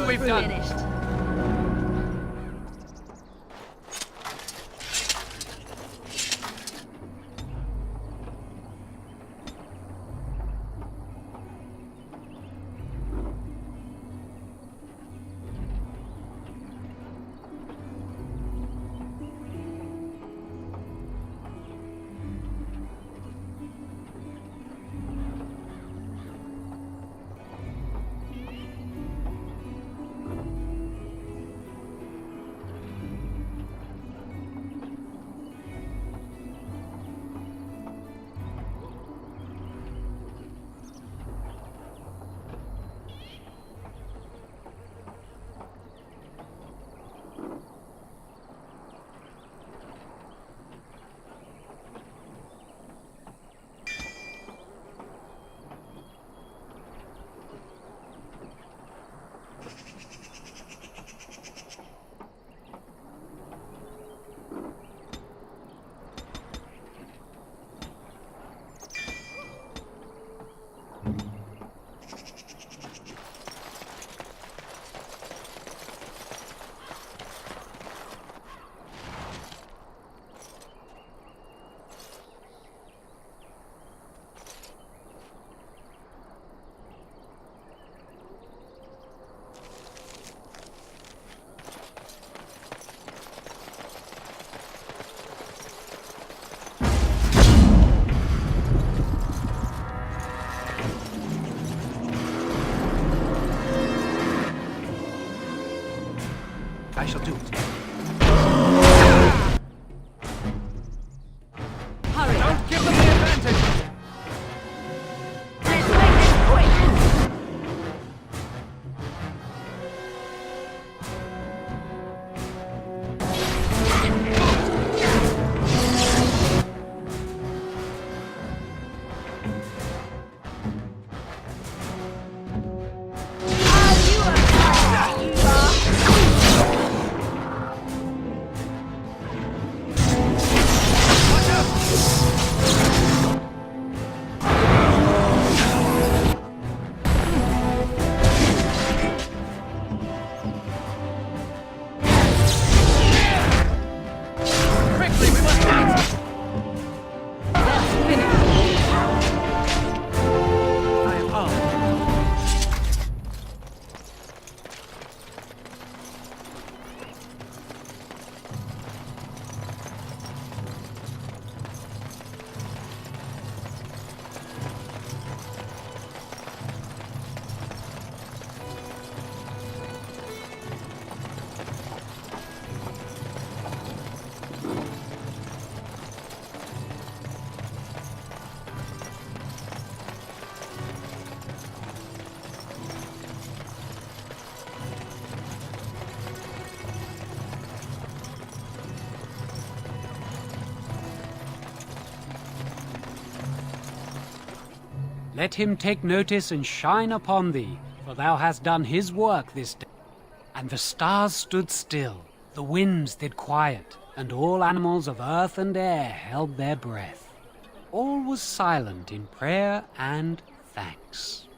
We've done. Finished. I shall do it. Hurry! Don't give them the advantage! Let's make this quick! Let him take notice and shine upon thee, for thou hast done his work this day. And the stars stood still, the winds did quiet, and all animals of earth and air held their breath. All was silent in prayer and thanks.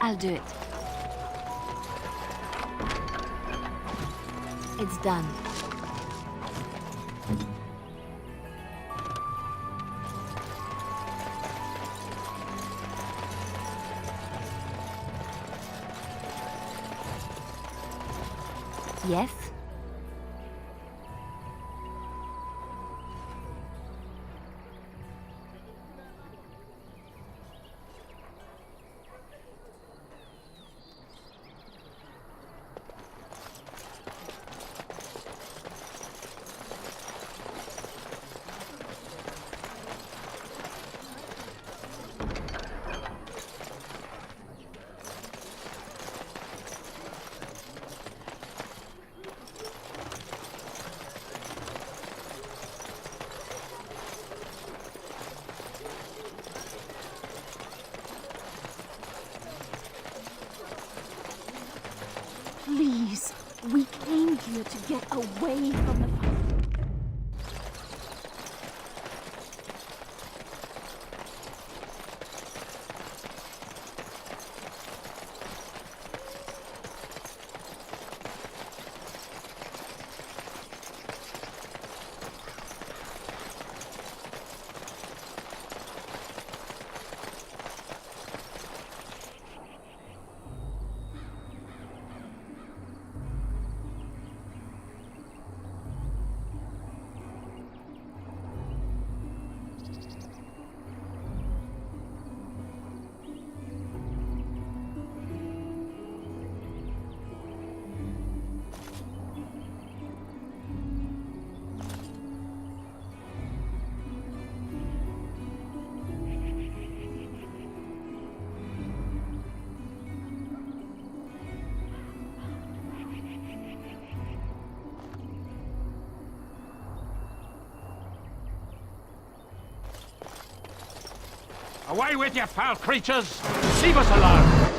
I'll do it. It's done. Yes? Please, we came here to get away from the fight. Away with you, foul creatures! Leave us alone!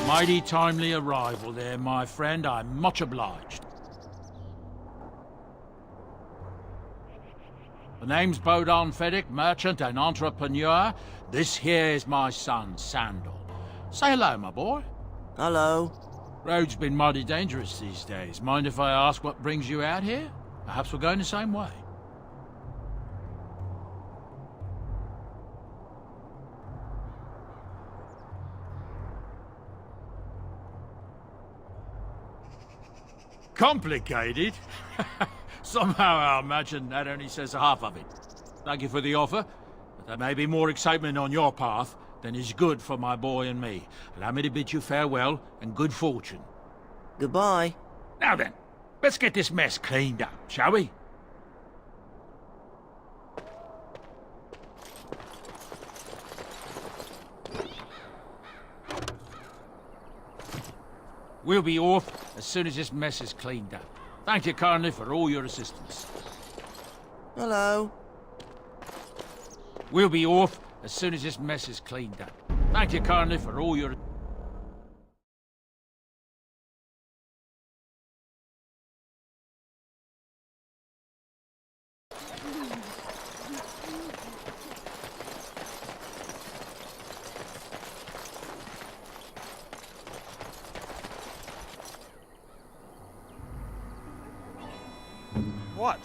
Mighty timely arrival there, my friend. I'm much obliged. The name's Bodon Feddick, merchant and entrepreneur. This here is my son, Sandal. Say hello, my boy. Hello. Road's been mighty dangerous these days. Mind if I ask what brings you out here? Perhaps we're going the same way. Complicated? Somehow I imagine that only says half of it. Thank you for the offer, but there may be more excitement on your path than is good for my boy and me. Allow me to bid you farewell and good fortune. Goodbye. Now then, let's get this mess cleaned up, shall we? We'll be off as soon as this mess is cleaned up. Thank you kindly for all your assistance. Hello. We'll be off as soon as this mess is cleaned up. Thank you kindly for all your... What?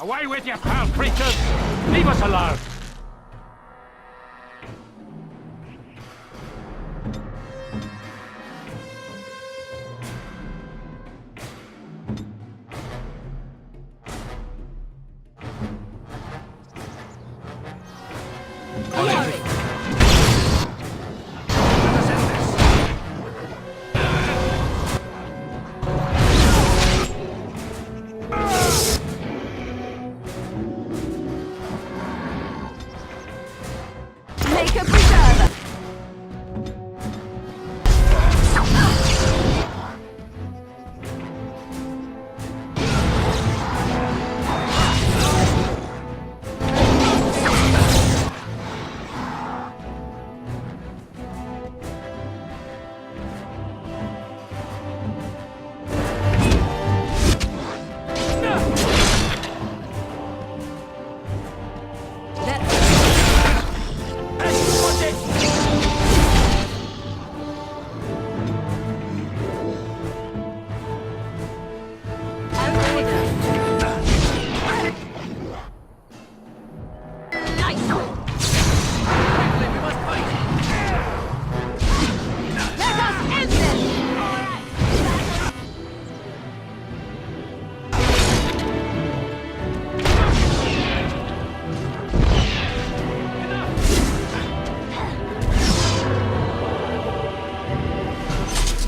Away with you, foul creatures! Leave us alone!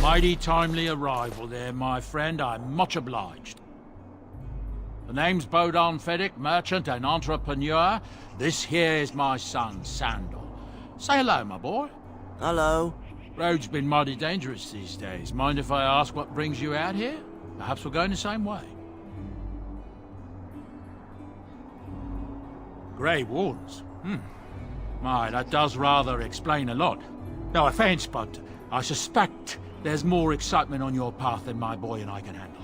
Mighty timely arrival there, my friend. I'm much obliged. The name's Bodon Fedek, merchant and entrepreneur. This here is my son, Sandor. Say hello, my boy. Hello. Road's been mighty dangerous these days. Mind if I ask what brings you out here? Perhaps we're going the same way. Grey Wardens? My, that does rather explain a lot. No offense, but I suspect there's more excitement on your path than my boy and I can handle.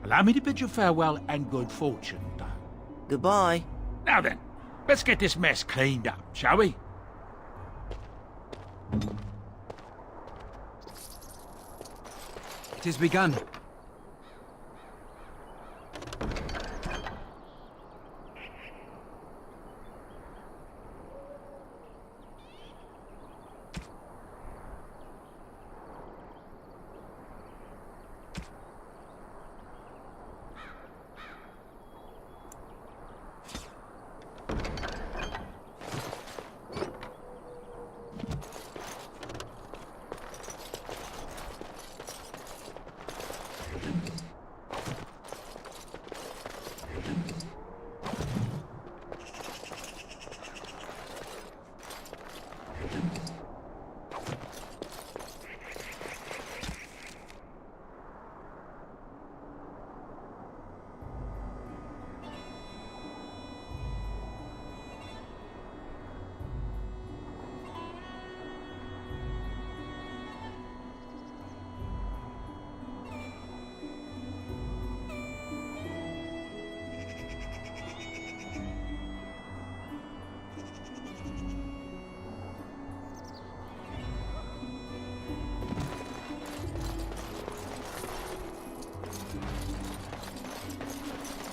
Allow me to bid you farewell and good fortune, though. Goodbye. Now then, let's get this mess cleaned up, shall we? It has begun.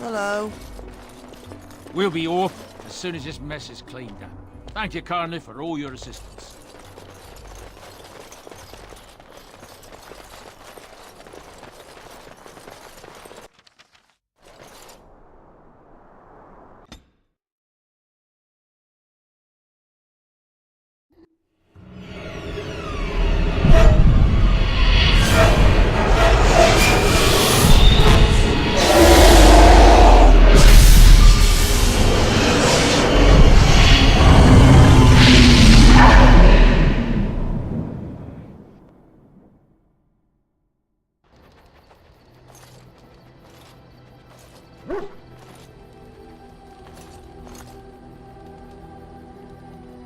Hello. We'll be off as soon as this mess is cleaned up. Thank you kindly for all your assistance.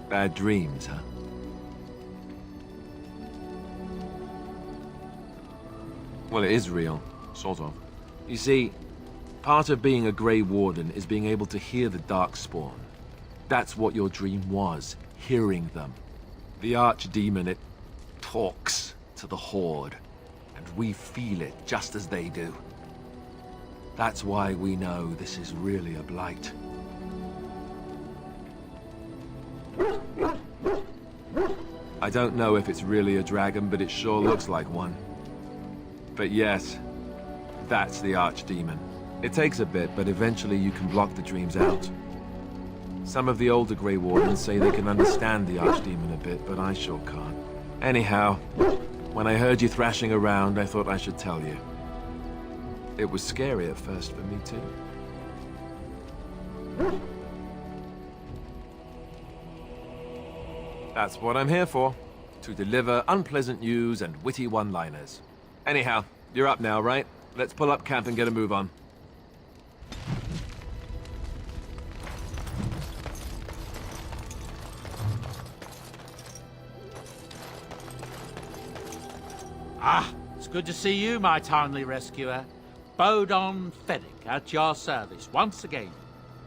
Bad dreams, huh? Well, it is real, sort of. You see, part of being a Grey Warden is being able to hear the Darkspawn. That's what your dream was, hearing them. The Archdemon, it talks to the Horde, and we feel it just as they do. That's why we know this is really a blight. I don't know if it's really a dragon, but it sure looks like one. But yes, that's the Archdemon. It takes a bit, but eventually you can block the dreams out. Some of the older Grey Wardens say they can understand the Archdemon a bit, but I sure can't. Anyhow, when I heard you thrashing around, I thought I should tell you. It was scary at first for me, too. That's what I'm here for. To deliver unpleasant news and witty one-liners. Anyhow, you're up now, right? Let's pull up camp and get a move on. Ah, it's good to see you, my timely rescuer. Bodon Fedek at your service once again.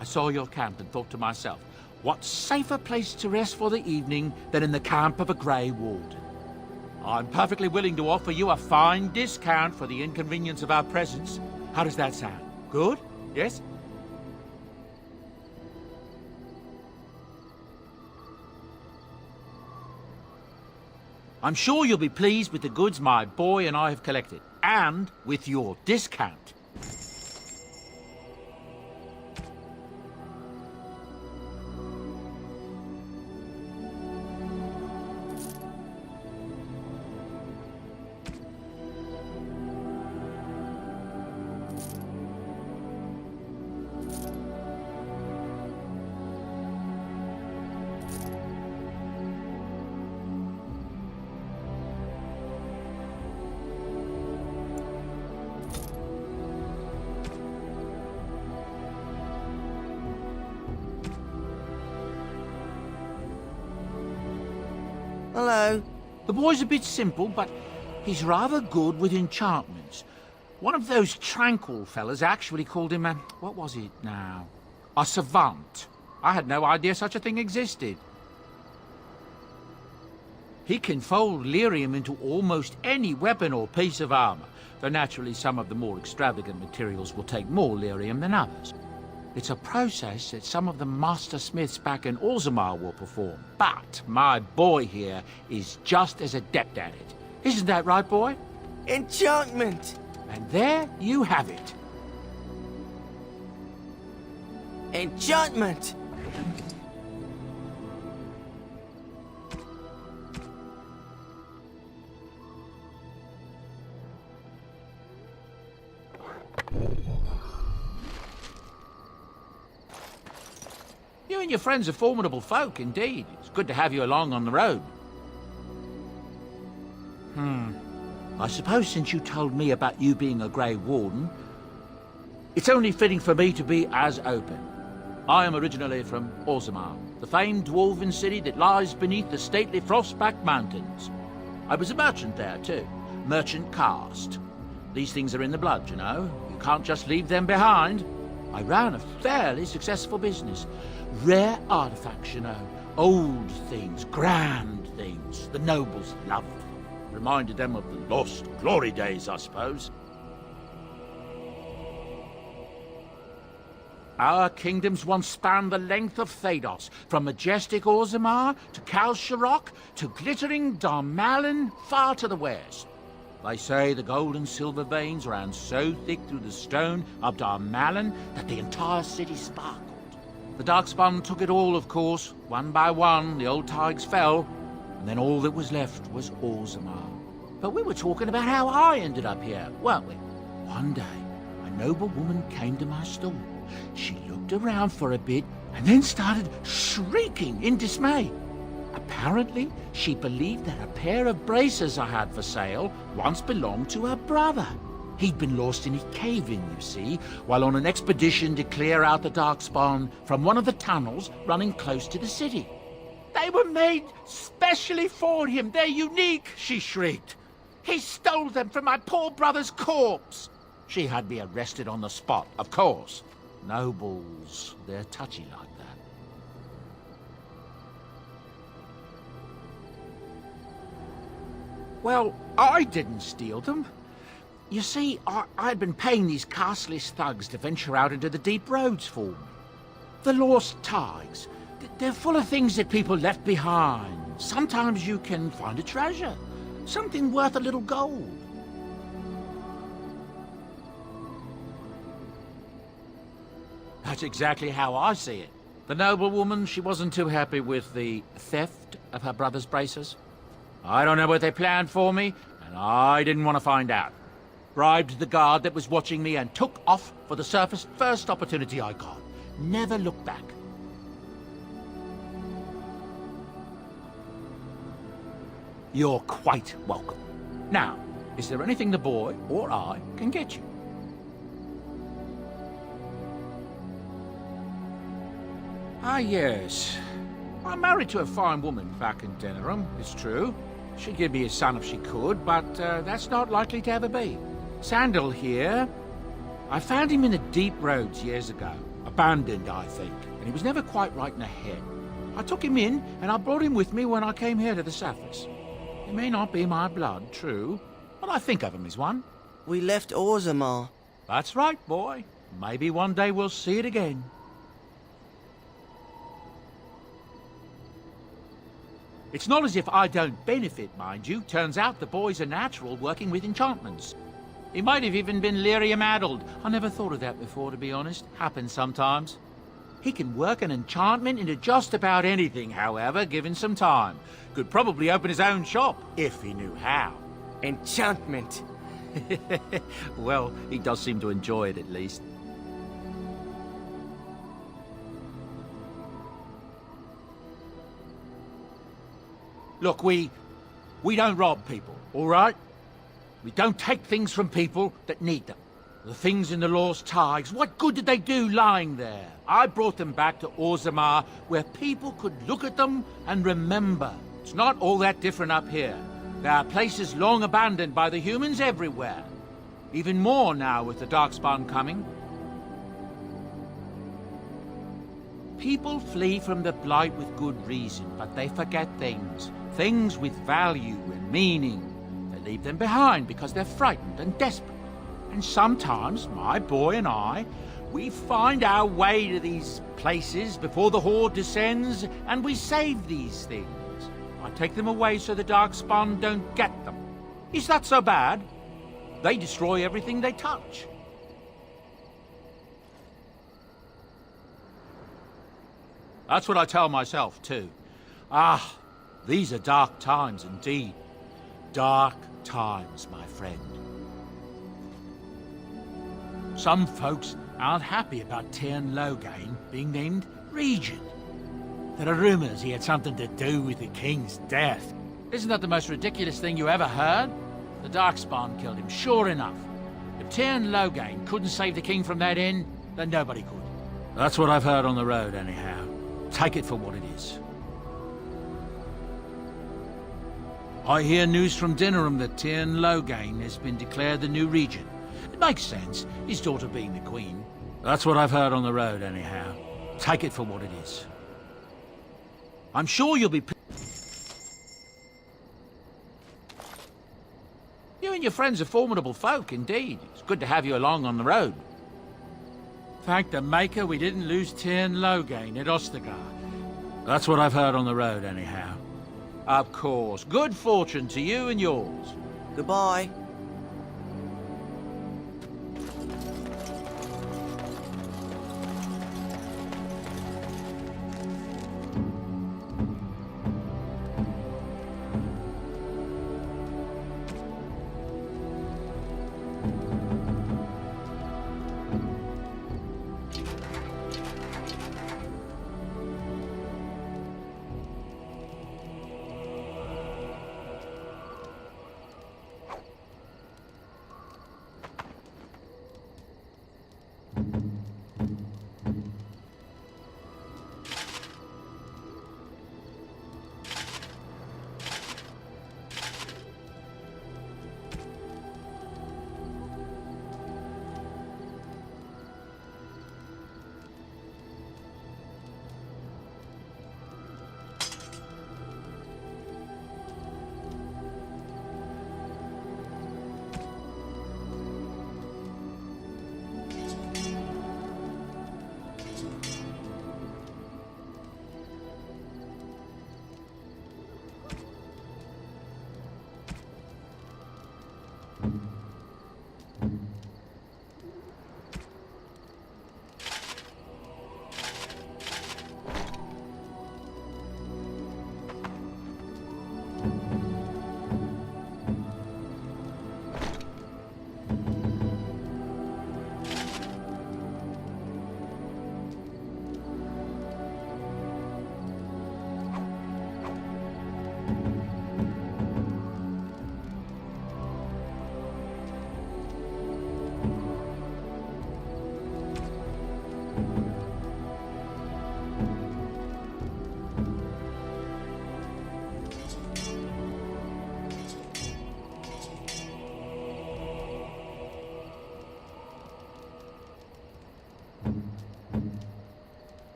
I saw your camp and thought to myself, what safer place to rest for the evening than in the camp of a Grey Warden? I'm perfectly willing to offer you a fine discount for the inconvenience of our presence. How does that sound? Good? Yes? I'm sure you'll be pleased with the goods my boy and I have collected, and with your discount. The boy's a bit simple, but he's rather good with enchantments. One of those tranquil fellas actually called him a... what was it now? A savant. I had no idea such a thing existed. He can fold lyrium into almost any weapon or piece of armor, though naturally some of the more extravagant materials will take more lyrium than others. It's a process that some of the master smiths back in Orzammar will perform, but my boy here is just as adept at it. Isn't that right, boy? Enchantment! And there you have it. Enchantment! You and your friends are formidable folk, indeed. It's good to have you along on the road. I suppose since you told me about you being a Grey Warden, it's only fitting for me to be as open. I am originally from Orzammar, the famed dwarven city that lies beneath the stately Frostback Mountains. I was a merchant there, too. Merchant caste. These things are in the blood, you know. You can't just leave them behind. I ran a fairly successful business. Rare artifacts, you know. Old things, grand things. The nobles loved. Reminded them of the lost glory days, I suppose. Our kingdoms once spanned the length of Thados, from majestic Orzammar to Kal Sharok to glittering Darmalin far to the west. They say the gold and silver veins ran so thick through the stone of Darmalin that the entire city sparkled. The Darkspawn took it all, of course. One by one, the old Tigers fell, and then all that was left was Orzammar. But we were talking about how I ended up here, weren't we? One day, a noble woman came to my stall. She looked around for a bit and then started shrieking in dismay. Apparently, she believed that a pair of braces I had for sale once belonged to her brother. He'd been lost in a cave-in, you see, while on an expedition to clear out the Darkspawn from one of the tunnels running close to the city. They were made specially for him. They're unique, she shrieked. He stole them from my poor brother's corpse. She had me arrested on the spot, of course. Nobles, they're touchy like that. Well, I didn't steal them. You see, I'd been paying these castless thugs to venture out into the deep roads for me. The lost tigers. They're full of things that people left behind. Sometimes you can find a treasure. Something worth a little gold. That's exactly how I see it. The noblewoman, she wasn't too happy with the theft of her brother's braces. I don't know what they planned for me, and I didn't want to find out. Bribed the guard that was watching me and took off for the surface first opportunity I got. Never looked back. You're quite welcome. Now, is there anything the boy or I can get you? Ah, yes. I'm married to a fine woman back in Denerim, it's true. She'd give me a son if she could, but that's not likely to ever be. Sandal here. I found him in the deep roads years ago. Abandoned, I think, and he was never quite right in the head. I took him in, and I brought him with me when I came here to the surface. He may not be my blood, true, but I think of him as one. We left Orzammar. That's right, boy. Maybe one day we'll see it again. It's not as if I don't benefit, mind you. Turns out the boy's a natural working with enchantments. He might have even been lyrium-addled. I never thought of that before, to be honest. Happens sometimes. He can work an enchantment into just about anything, however, given some time. Could probably open his own shop, if he knew how. Enchantment. Well, he does seem to enjoy it, at least. Look, we don't rob people, all right? We don't take things from people that need them. The things in the Lost Tigers, what good did they do lying there? I brought them back to Orzammar, where people could look at them and remember. It's not all that different up here. There are places long abandoned by the humans everywhere. Even more now with the Darkspawn coming. People flee from the Blight with good reason, but they forget things. Things with value and meaning. They leave them behind because they're frightened and desperate. And sometimes, my boy and I, we find our way to these places before the Horde descends, and we save these things. I take them away so the Darkspawn don't get them. Is that so bad? They destroy everything they touch. That's what I tell myself, too. Ah, these are dark times indeed. Dark times, my friend. Some folks aren't happy about Tyrn Loghain being named Regent. There are rumors he had something to do with the king's death. Isn't that the most ridiculous thing you ever heard? The Darkspawn killed him, sure enough. If Tyrn Loghain couldn't save the king from that inn, then nobody could. That's what I've heard on the road, anyhow. Take it for what it is. I hear news from Dinnerham that Tyrn Loghain has been declared the new regent. It makes sense, his daughter being the queen. That's what I've heard on the road, anyhow. Take it for what it is. I'm sure you'll be... You and your friends are formidable folk, indeed. It's good to have you along on the road. Thank the Maker we didn't lose Tyrn Loghain at Ostergard. That's what I've heard on the road, anyhow. Of course. Good fortune to you and yours. Goodbye.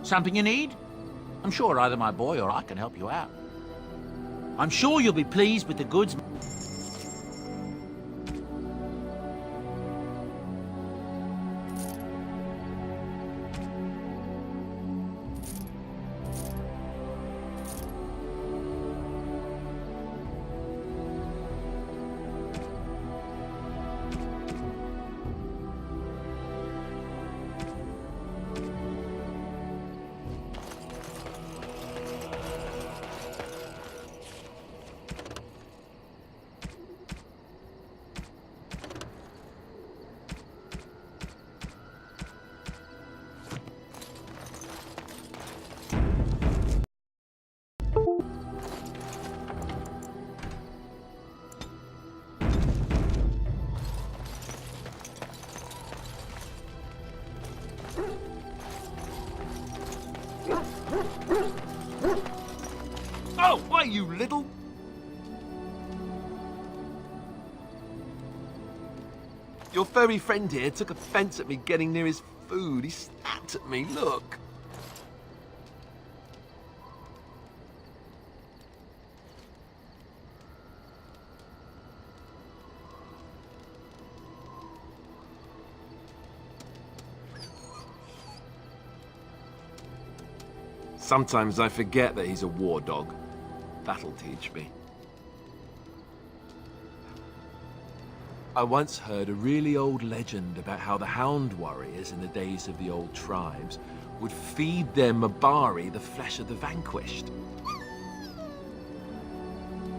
Something you need? I'm sure either my boy or I can help you out. I'm sure you'll be pleased with the goods. Oh, why, you little... Your furry friend here took offense at me getting near his food. He snapped at me, look. Sometimes I forget that he's a war dog. That'll teach me. I once heard a really old legend about how the Hound warriors in the days of the old tribes would feed their Mabari the flesh of the vanquished.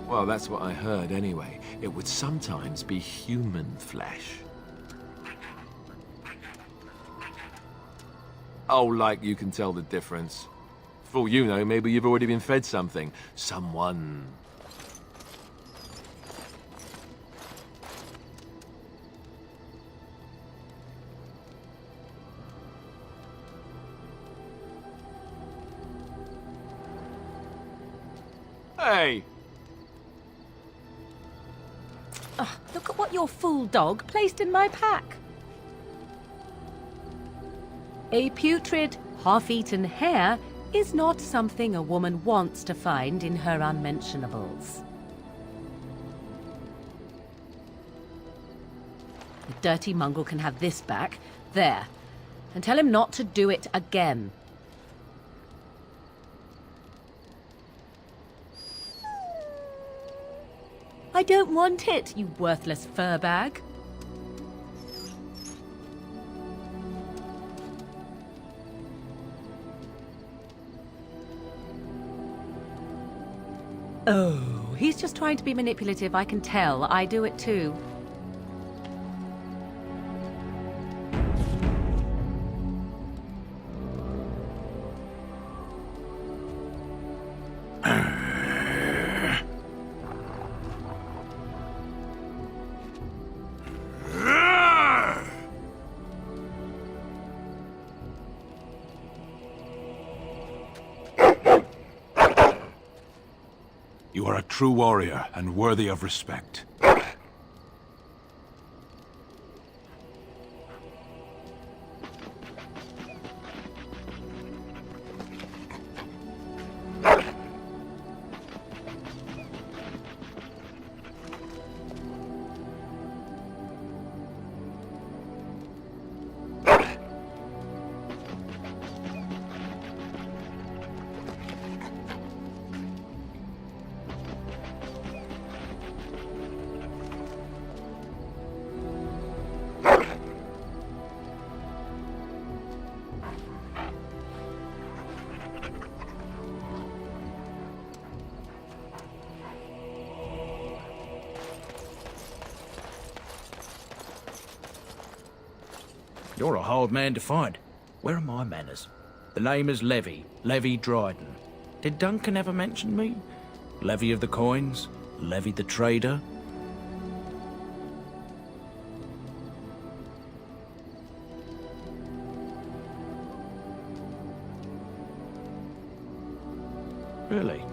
Well, that's what I heard anyway. It would sometimes be human flesh. Oh, like you can tell the difference. For all you know, maybe you've already been fed something. Someone. Hey! Look at what your fool dog placed in my pack. A putrid, half-eaten hare is not something a woman wants to find in her unmentionables. The dirty mongrel can have this back. There. And tell him not to do it again. I don't want it, you worthless fur bag. Oh, he's just trying to be manipulative, I can tell. I do it too. You are a true warrior and worthy of respect. You're a hard man to find. Where are my manners? The name is Levy. Levy Dryden. Did Duncan ever mention me? Levy of the coins? Levy the trader? Really?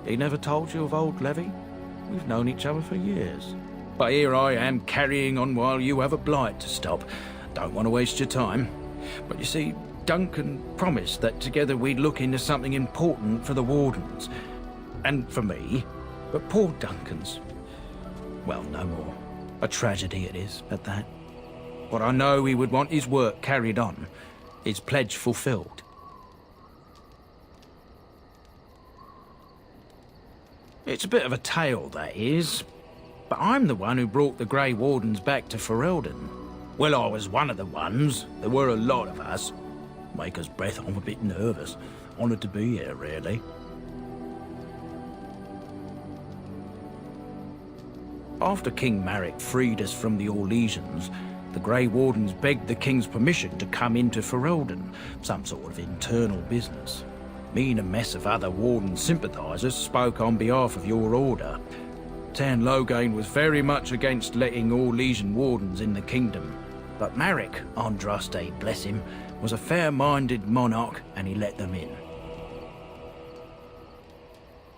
He never told you of old Levy? We've known each other for years. But here I am carrying on while you have a blight to stop. Don't want to waste your time. But you see, Duncan promised that together we'd look into something important for the Wardens. And for me. But poor Duncan's... well, no more. A tragedy it is, at that. But I know he would want his work carried on, his pledge fulfilled. It's a bit of a tale, that is. But I'm the one who brought the Grey Wardens back to Ferelden. Well, I was one of the ones. There were a lot of us. Maker's breath, I'm a bit nervous. Honoured to be here, really. After King Maric freed us from the Orlesians, the Grey Wardens begged the King's permission to come into Ferelden, some sort of internal business. Me and a mess of other Warden sympathisers spoke on behalf of your order. Tan Loghain was very much against letting Orlesian Wardens in the kingdom, but Maric, Andraste, bless him, was a fair-minded monarch and he let them in.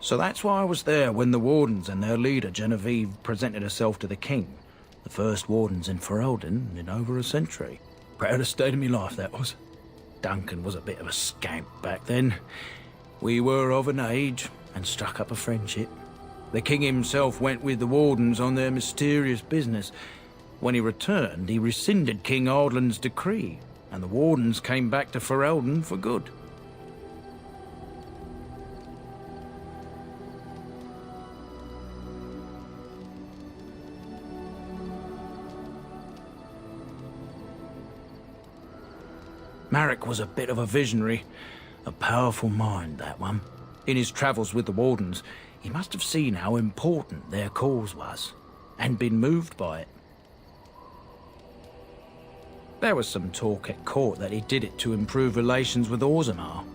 So that's why I was there when the Wardens and their leader, Genevieve, presented herself to the King. The first Wardens in Ferelden in over a century. Proudest day of my life, that was. Duncan was a bit of a scamp back then. We were of an age and struck up a friendship. The King himself went with the Wardens on their mysterious business. When he returned, he rescinded King Ardland's decree, and the Wardens came back to Ferelden for good. Maric was a bit of a visionary, a powerful mind, that one. In his travels with the Wardens, he must have seen how important their cause was, and been moved by it. There was some talk at court that he did it to improve relations with Orzammar.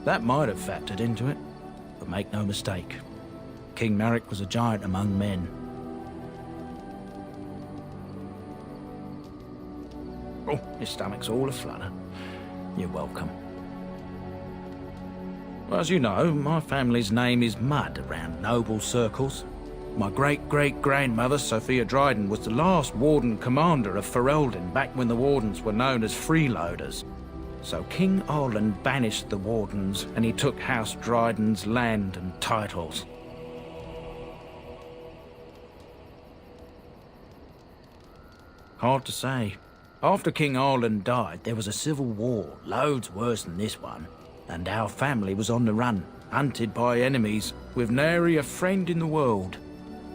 That might have factored into it, but make no mistake, King Maric was a giant among men. Oh, your stomach's all aflutter. You're welcome. Well, as you know, my family's name is Mud around noble circles. My great-great-grandmother, Sophia Dryden, was the last Warden commander of Ferelden back when the Wardens were known as freeloaders. So King Arland banished the Wardens and he took House Dryden's land and titles. Hard to say. After King Arland died, there was a civil war, loads worse than this one, and our family was on the run, hunted by enemies, with nary a friend in the world.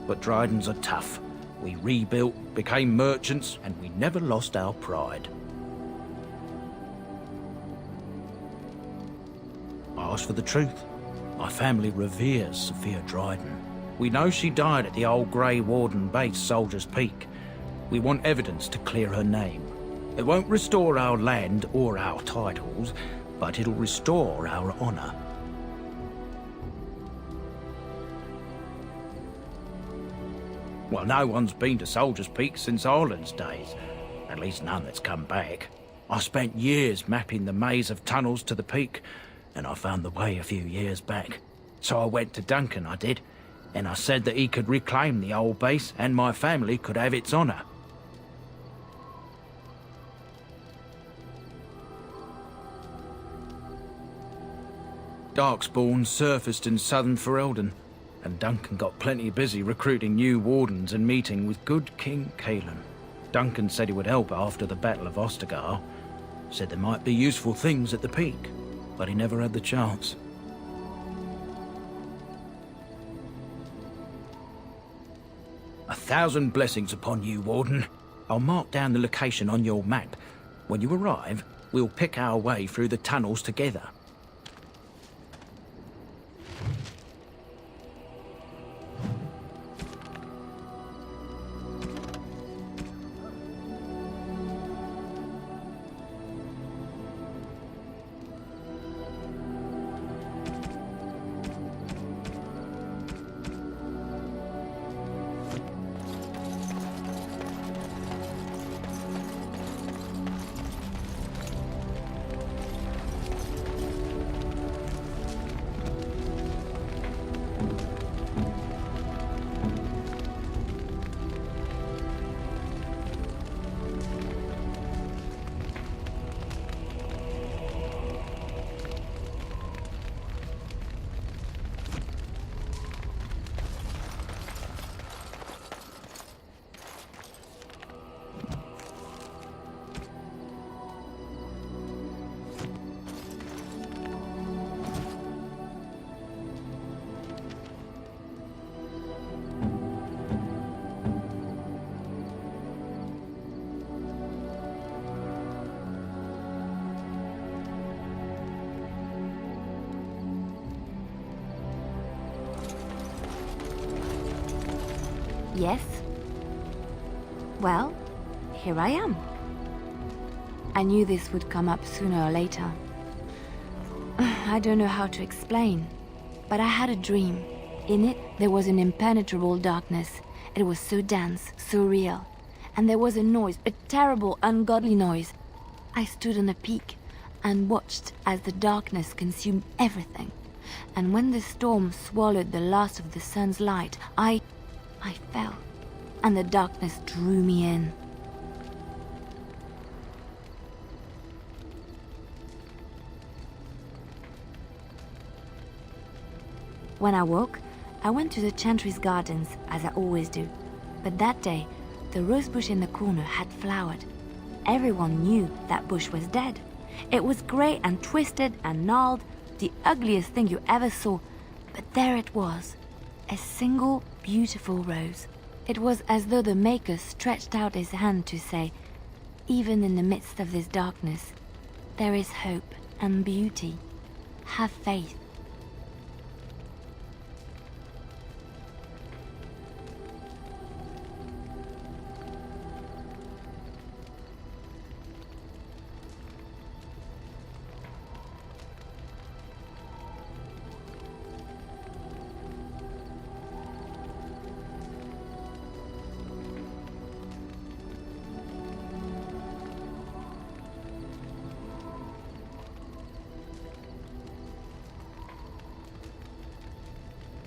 But Drydens are tough. We rebuilt, became merchants, and we never lost our pride. I asked for the truth. My family reveres Sophia Dryden. We know she died at the old Grey Warden base, Soldier's Peak. We want evidence to clear her name. It won't restore our land or our titles, but it'll restore our honor. Well, no one's been to Soldier's Peak since Arland's days. At least none that's come back. I spent years mapping the maze of tunnels to the peak, and I found the way a few years back. So I went to Duncan, I did, and I said that he could reclaim the old base and my family could have its honor. Darkspawn surfaced in southern Ferelden, and Duncan got plenty busy recruiting new Wardens and meeting with good King Cailan. Duncan said he would help after the Battle of Ostagar. Said there might be useful things at the peak, but he never had the chance. A thousand blessings upon you, Warden. I'll mark down the location on your map. When you arrive, we'll pick our way through the tunnels together. Yes? Well, here I am. I knew this would come up sooner or later. I don't know how to explain, but I had a dream. In it, there was an impenetrable darkness. It was so dense, so real. And there was a noise, a terrible, ungodly noise. I stood on a peak and watched as the darkness consumed everything. And when the storm swallowed the last of the sun's light, I fell, and the darkness drew me in. When I woke, I went to the Chantry's gardens, as I always do. But that day, the rose bush in the corner had flowered. Everyone knew that bush was dead. It was grey and twisted and gnarled, the ugliest thing you ever saw. But there it was, a single beautiful rose. It was as though the Maker stretched out his hand to say, even in the midst of this darkness, there is hope and beauty. Have faith.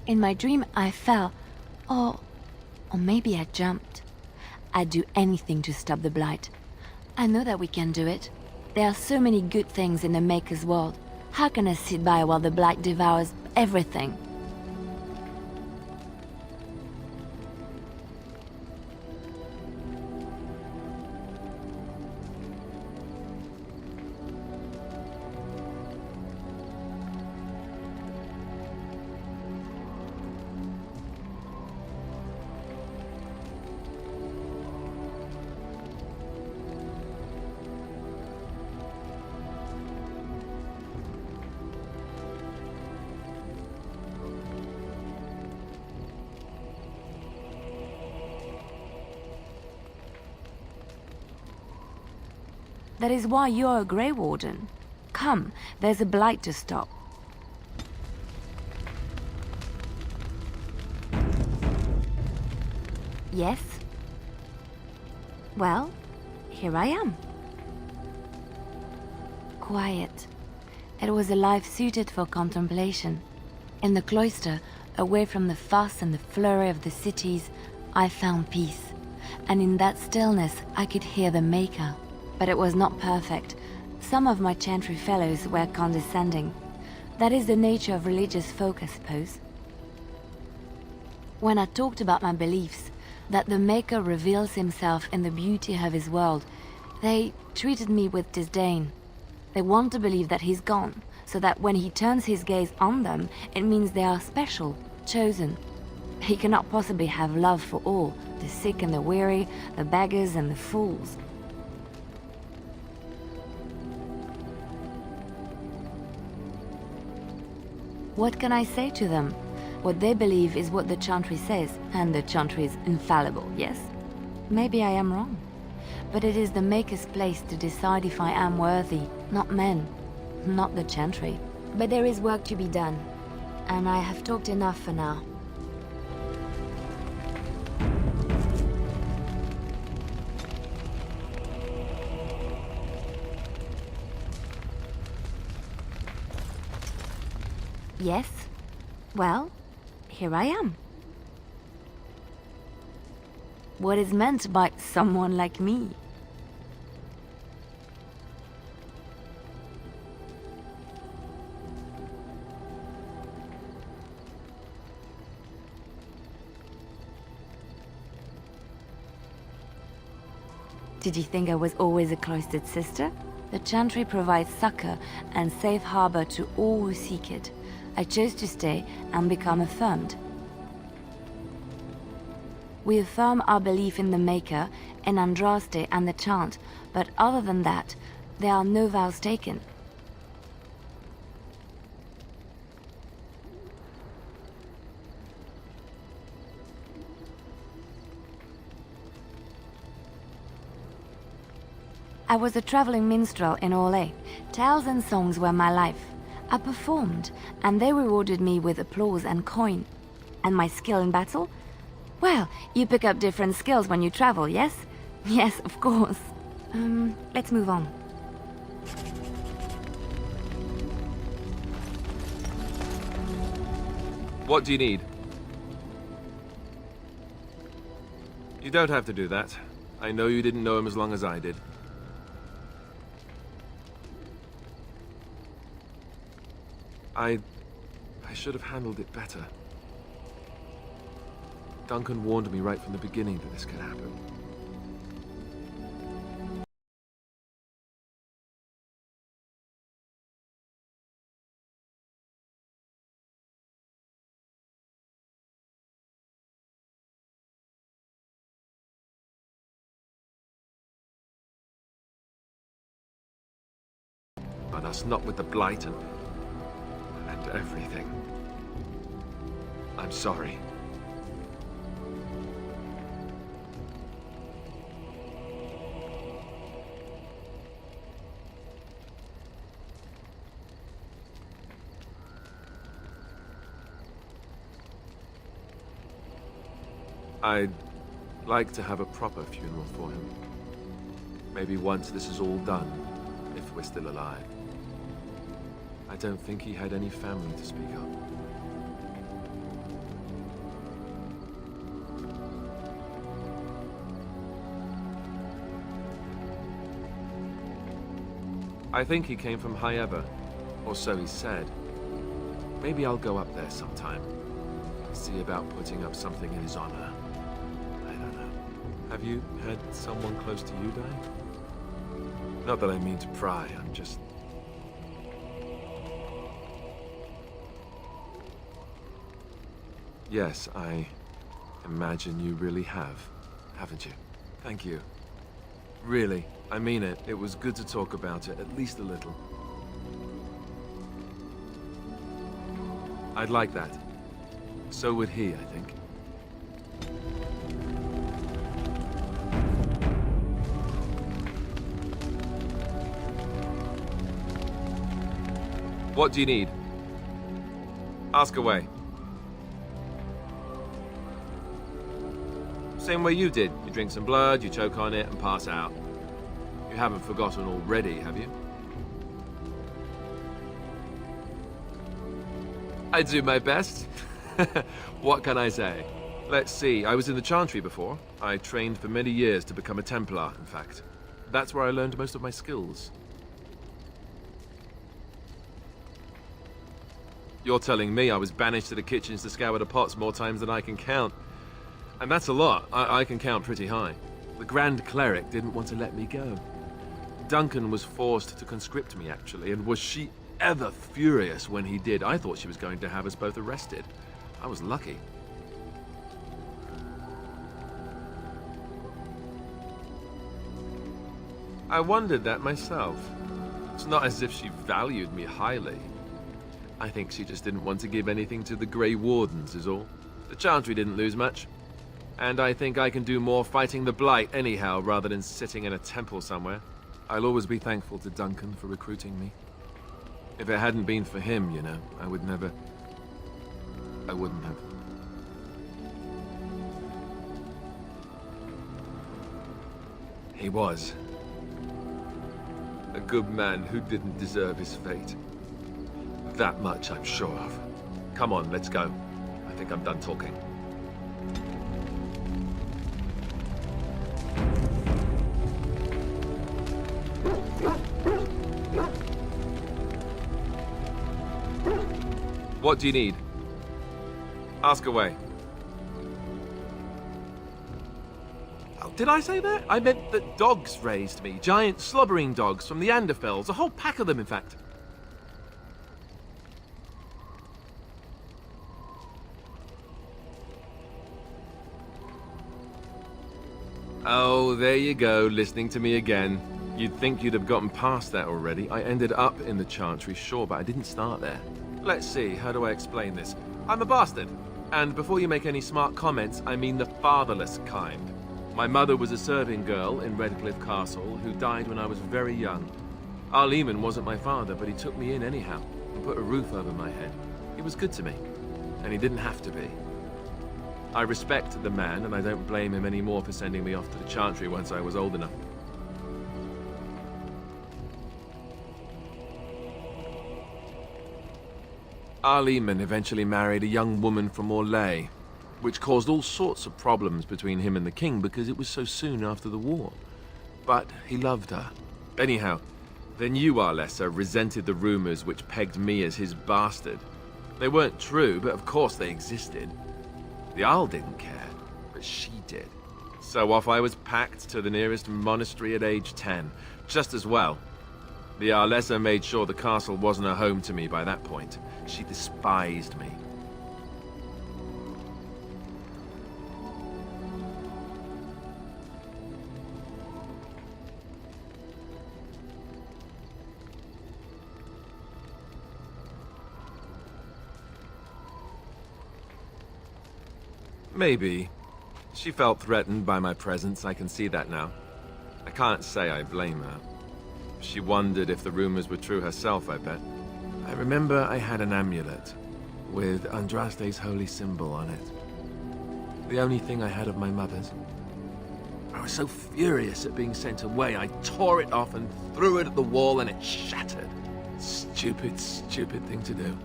In my dream, I fell, or maybe I jumped. I'd do anything to stop the Blight. I know that we can do it. There are so many good things in the Maker's world. How can I sit by while the Blight devours everything? That is why you're a Grey Warden. Come, there's a Blight to stop. Yes? Well, here I am. Quiet. It was a life suited for contemplation. In the cloister, away from the fuss and the flurry of the cities, I found peace. And in that stillness, I could hear the Maker. But it was not perfect. Some of my Chantry fellows were condescending. That is the nature of religious folk, I suppose. When I talked about my beliefs, that the Maker reveals himself in the beauty of his world, they treated me with disdain. They want to believe that he's gone, so that when he turns his gaze on them, it means they are special, chosen. He cannot possibly have love for all, the sick and the weary, the beggars and the fools. What can I say to them? What they believe is what the Chantry says, and the Chantry is infallible, yes? Maybe I am wrong. But it is the Maker's place to decide if I am worthy, not men, not the Chantry. But there is work to be done, and I have talked enough for now. Yes? Well, here I am. What is meant by someone like me? Did you think I was always a cloistered sister? The Chantry provides succor and safe harbor to all who seek it. I chose to stay and become affirmed. We affirm our belief in the Maker, in Andraste and the chant, but other than that, there are no vows taken. I was a traveling minstrel in Orlais. Tales and songs were my life. I performed, and they rewarded me with applause and coin. And my skill in battle? Well, you pick up different skills when you travel, yes? Yes, of course. Let's move on. What do you need? You don't have to do that. I know you didn't know him as long as I did. I should have handled it better. Duncan warned me right from the beginning that this could happen. But us not with the blight and everything. I'm sorry. I'd like to have a proper funeral for him. Maybe once this is all done, if we're still alive. I don't think he had any family to speak of. I think he came from Hyeva, or so he said. Maybe I'll go up there sometime. See about putting up something in his honor. I don't know. Have you had someone close to you die? Not that I mean to pry, I'm just... Yes, I imagine you really have, haven't you? Thank you. Really, I mean it. It was good to talk about it, at least a little. I'd like that. So would he, I think. What do you need? Ask away. Same way you did. You drink some blood, you choke on it, and pass out. You haven't forgotten already, have you? I do my best. What can I say? Let's see, I was in the Chantry before. I trained for many years to become a Templar, in fact. That's where I learned most of my skills. You're telling me I was banished to the kitchens to scour the pots more times than I can count. And that's a lot. I can count pretty high. The Grand Cleric didn't want to let me go. Duncan was forced to conscript me, actually, and was she ever furious when he did. I thought she was going to have us both arrested. I was lucky. I wondered that myself. It's not as if she valued me highly. I think she just didn't want to give anything to the Grey Wardens, is all. The Chantry didn't lose much. And I think I can do more fighting the Blight anyhow, rather than sitting in a temple somewhere. I'll always be thankful to Duncan for recruiting me. If it hadn't been for him, you know, I wouldn't have. He was a good man who didn't deserve his fate. That much I'm sure of. Come on, let's go. I think I'm done talking. What do you need? Ask away. Oh, did I say that? I meant that dogs raised me. Giant slobbering dogs from the Anderfells. A whole pack of them, in fact. Oh, there you go, listening to me again. You'd think you'd have gotten past that already. I ended up in the Chantry, sure, but I didn't start there. Let's see, how do I explain this? I'm a bastard. And before you make any smart comments, I mean the fatherless kind. My mother was a serving girl in Redcliffe Castle who died when I was very young. Arl Eamon wasn't my father, but he took me in anyhow and put a roof over my head. He was good to me, and he didn't have to be. I respect the man, and I don't blame him anymore for sending me off to the Chantry once I was old enough. Arl Eamon eventually married a young woman from Orlais, which caused all sorts of problems between him and the king because it was so soon after the war. But he loved her. Anyhow, then you, Arlessa, resented the rumors which pegged me as his bastard. They weren't true, but of course they existed. The Arl didn't care, but she did. So off I was packed to the nearest monastery at age 10, just as well. The Arlessa made sure the castle wasn't a home to me by that point. She despised me. Maybe. She felt threatened by my presence, I can see that now. I can't say I blame her. She wondered if the rumors were true herself, I bet. I remember I had an amulet with Andraste's holy symbol on it. The only thing I had of my mother's. I was so furious at being sent away, I tore it off and threw it at the wall and it shattered. Stupid, stupid thing to do.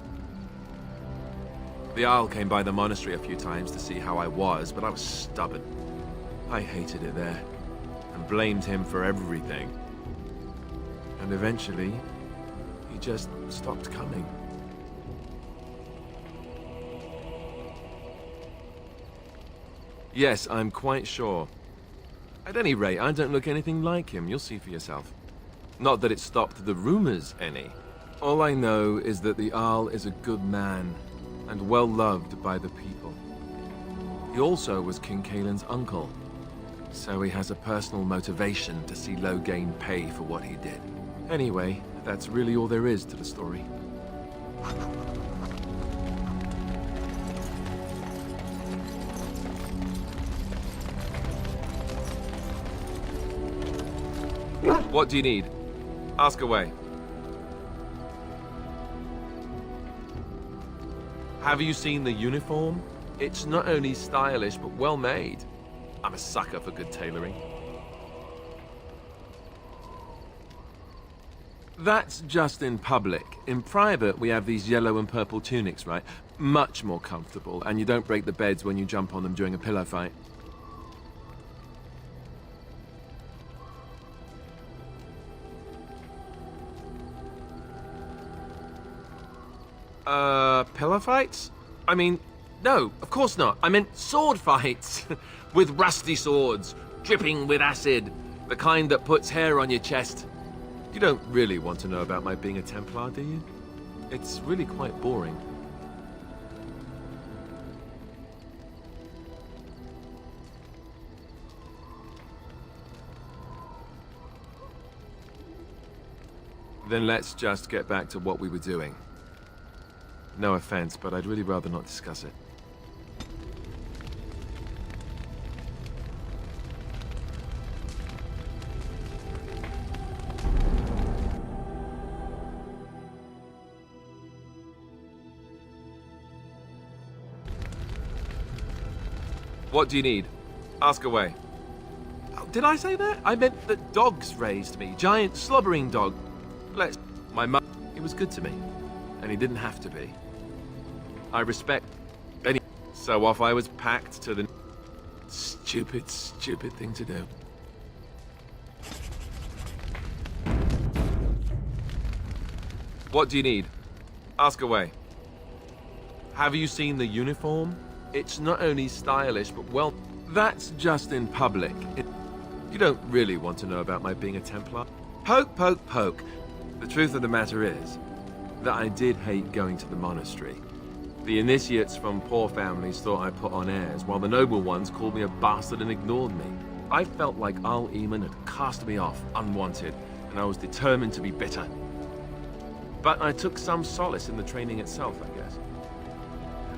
The Arl came by the monastery a few times to see how I was, but I was stubborn. I hated it there, and blamed him for everything. And eventually, he just stopped coming. Yes, I'm quite sure. At any rate, I don't look anything like him, you'll see for yourself. Not that it stopped the rumors any. All I know is that the Arl is a good man, and well loved by the people. He also was King Cailan's uncle, so he has a personal motivation to see Loghain pay for what he did. Anyway, that's really all there is to the story. What do you need? Ask away. Have you seen the uniform? It's not only stylish, but well made. I'm a sucker for good tailoring. That's just in public. In private, we have these yellow and purple tunics, right? Much more comfortable, and you don't break the beds when you jump on them during a pillow fight. Pillow fights? I mean, no, of course not. I meant sword fights. With rusty swords, dripping with acid. The kind that puts hair on your chest. You don't really want to know about my being a Templar, do you? It's really quite boring. Then let's just get back to what we were doing. No offense, but I'd really rather not discuss it. What do you need? Ask away. Oh, did I say that? I meant that dogs raised me. Giant slobbering dog. My mum, he was good to me. And he didn't have to be. I respect any. So off I was packed to the stupid, stupid thing to do. What do you need? Ask away. Have you seen the uniform? It's not only stylish, but well, that's just in public. You don't really want to know about my being a Templar. Poke, poke, poke. The truth of the matter is that I did hate going to the monastery. The initiates from poor families thought I put on airs, while the noble ones called me a bastard and ignored me. I felt like Arl Eamon had cast me off, unwanted, and I was determined to be bitter. But I took some solace in the training itself, I guess.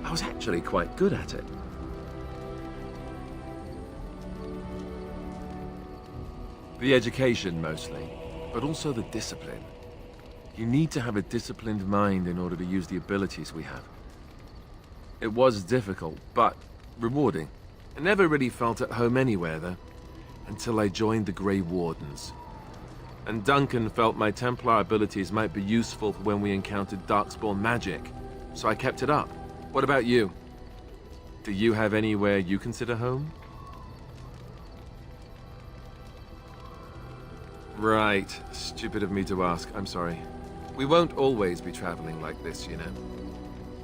I was actually quite good at it. The education, mostly, but also the discipline. You need to have a disciplined mind in order to use the abilities we have. It was difficult, but rewarding. I never really felt at home anywhere, though, until I joined the Grey Wardens. And Duncan felt my Templar abilities might be useful for when we encountered Darkspawn magic, so I kept it up. What about you? Do you have anywhere you consider home? Right. Stupid of me to ask. I'm sorry. We won't always be traveling like this, you know.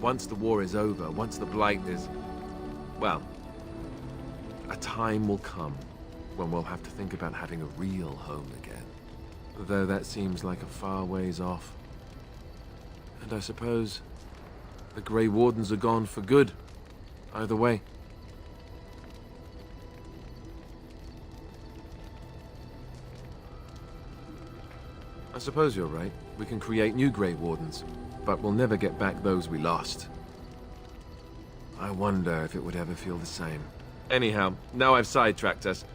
Once the war is over, once the Blight is... well, a time will come when we'll have to think about having a real home again. Though that seems like a far ways off. And I suppose the Grey Wardens are gone for good. Either way. I suppose you're right. We can create new Grey Wardens, but we'll never get back those we lost. I wonder if it would ever feel the same. Anyhow, now I've sidetracked us.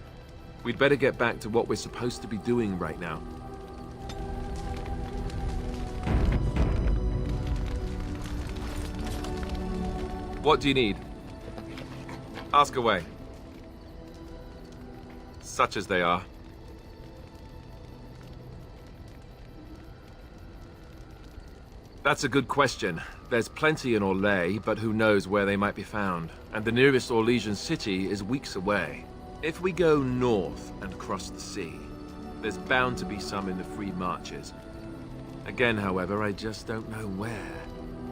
We'd better get back to what we're supposed to be doing right now. What do you need? Ask away. Such as they are. That's a good question. There's plenty in Orlais, but who knows where they might be found. And the nearest Orlesian city is weeks away. If we go north and cross the sea, there's bound to be some in the Free Marches. Again, however, I just don't know where.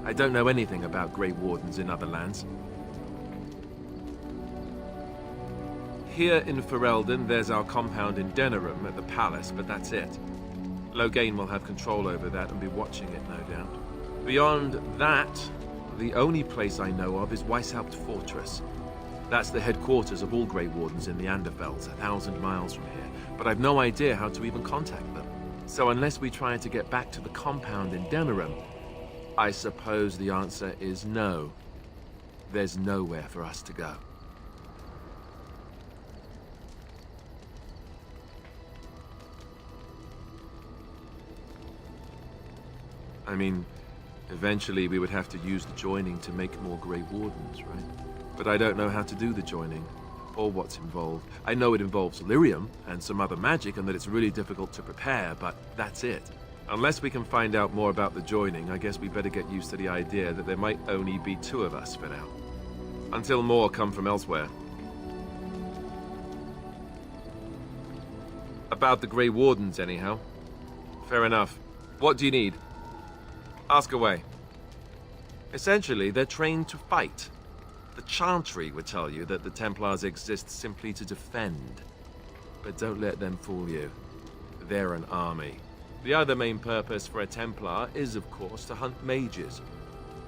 I don't know anything about Grey Wardens in other lands. Here in Ferelden, there's our compound in Denerim at the palace, but that's it. Loghain will have control over that and be watching it, no doubt. Beyond that, the only place I know of is Weishaupt Fortress. That's the headquarters of all Grey Wardens in the Anderfelds, 1,000 miles from here. But I've no idea how to even contact them. So unless we try to get back to the compound in Denerim, I suppose the answer is no. There's nowhere for us to go. I mean, eventually we would have to use the joining to make more Grey Wardens, right? But I don't know how to do the joining, or what's involved. I know it involves lyrium and some other magic and that it's really difficult to prepare, but that's it. Unless we can find out more about the joining, I guess we better get used to the idea that there might only be 2 of us for now. Until more come from elsewhere. About the Grey Wardens, anyhow. Fair enough. What do you need? Ask away. Essentially, they're trained to fight. The Chantry would tell you that the Templars exist simply to defend. But don't let them fool you. They're an army. The other main purpose for a Templar is, of course, to hunt mages.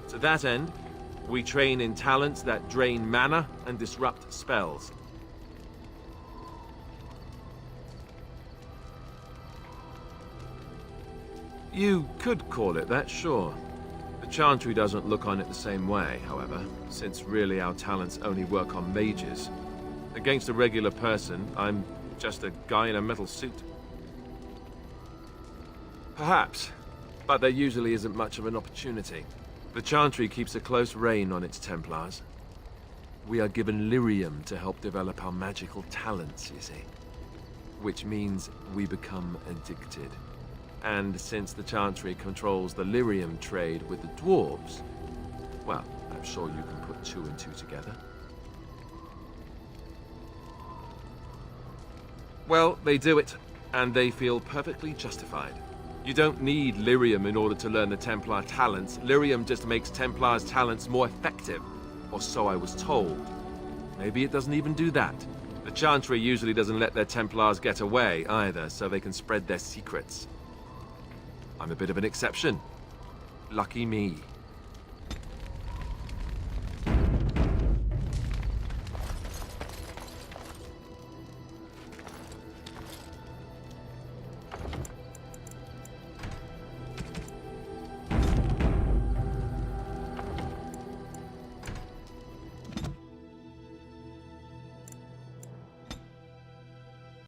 To that end, we train in talents that drain mana and disrupt spells. You could call it that, sure. The Chantry doesn't look on it the same way, however, since really our talents only work on mages. Against a regular person, I'm just a guy in a metal suit. Perhaps, but there usually isn't much of an opportunity. The Chantry keeps a close rein on its Templars. We are given lyrium to help develop our magical talents, you see. Which means we become addicted. And since the Chantry controls the lyrium trade with the dwarves, well, I'm sure you can put 2 and 2 together. Well, they do it, and they feel perfectly justified. You don't need lyrium in order to learn the Templar talents. Lyrium just makes Templars' talents more effective, or so I was told. Maybe it doesn't even do that. The Chantry usually doesn't let their Templars get away either, so they can spread their secrets. I'm a bit of an exception. Lucky me.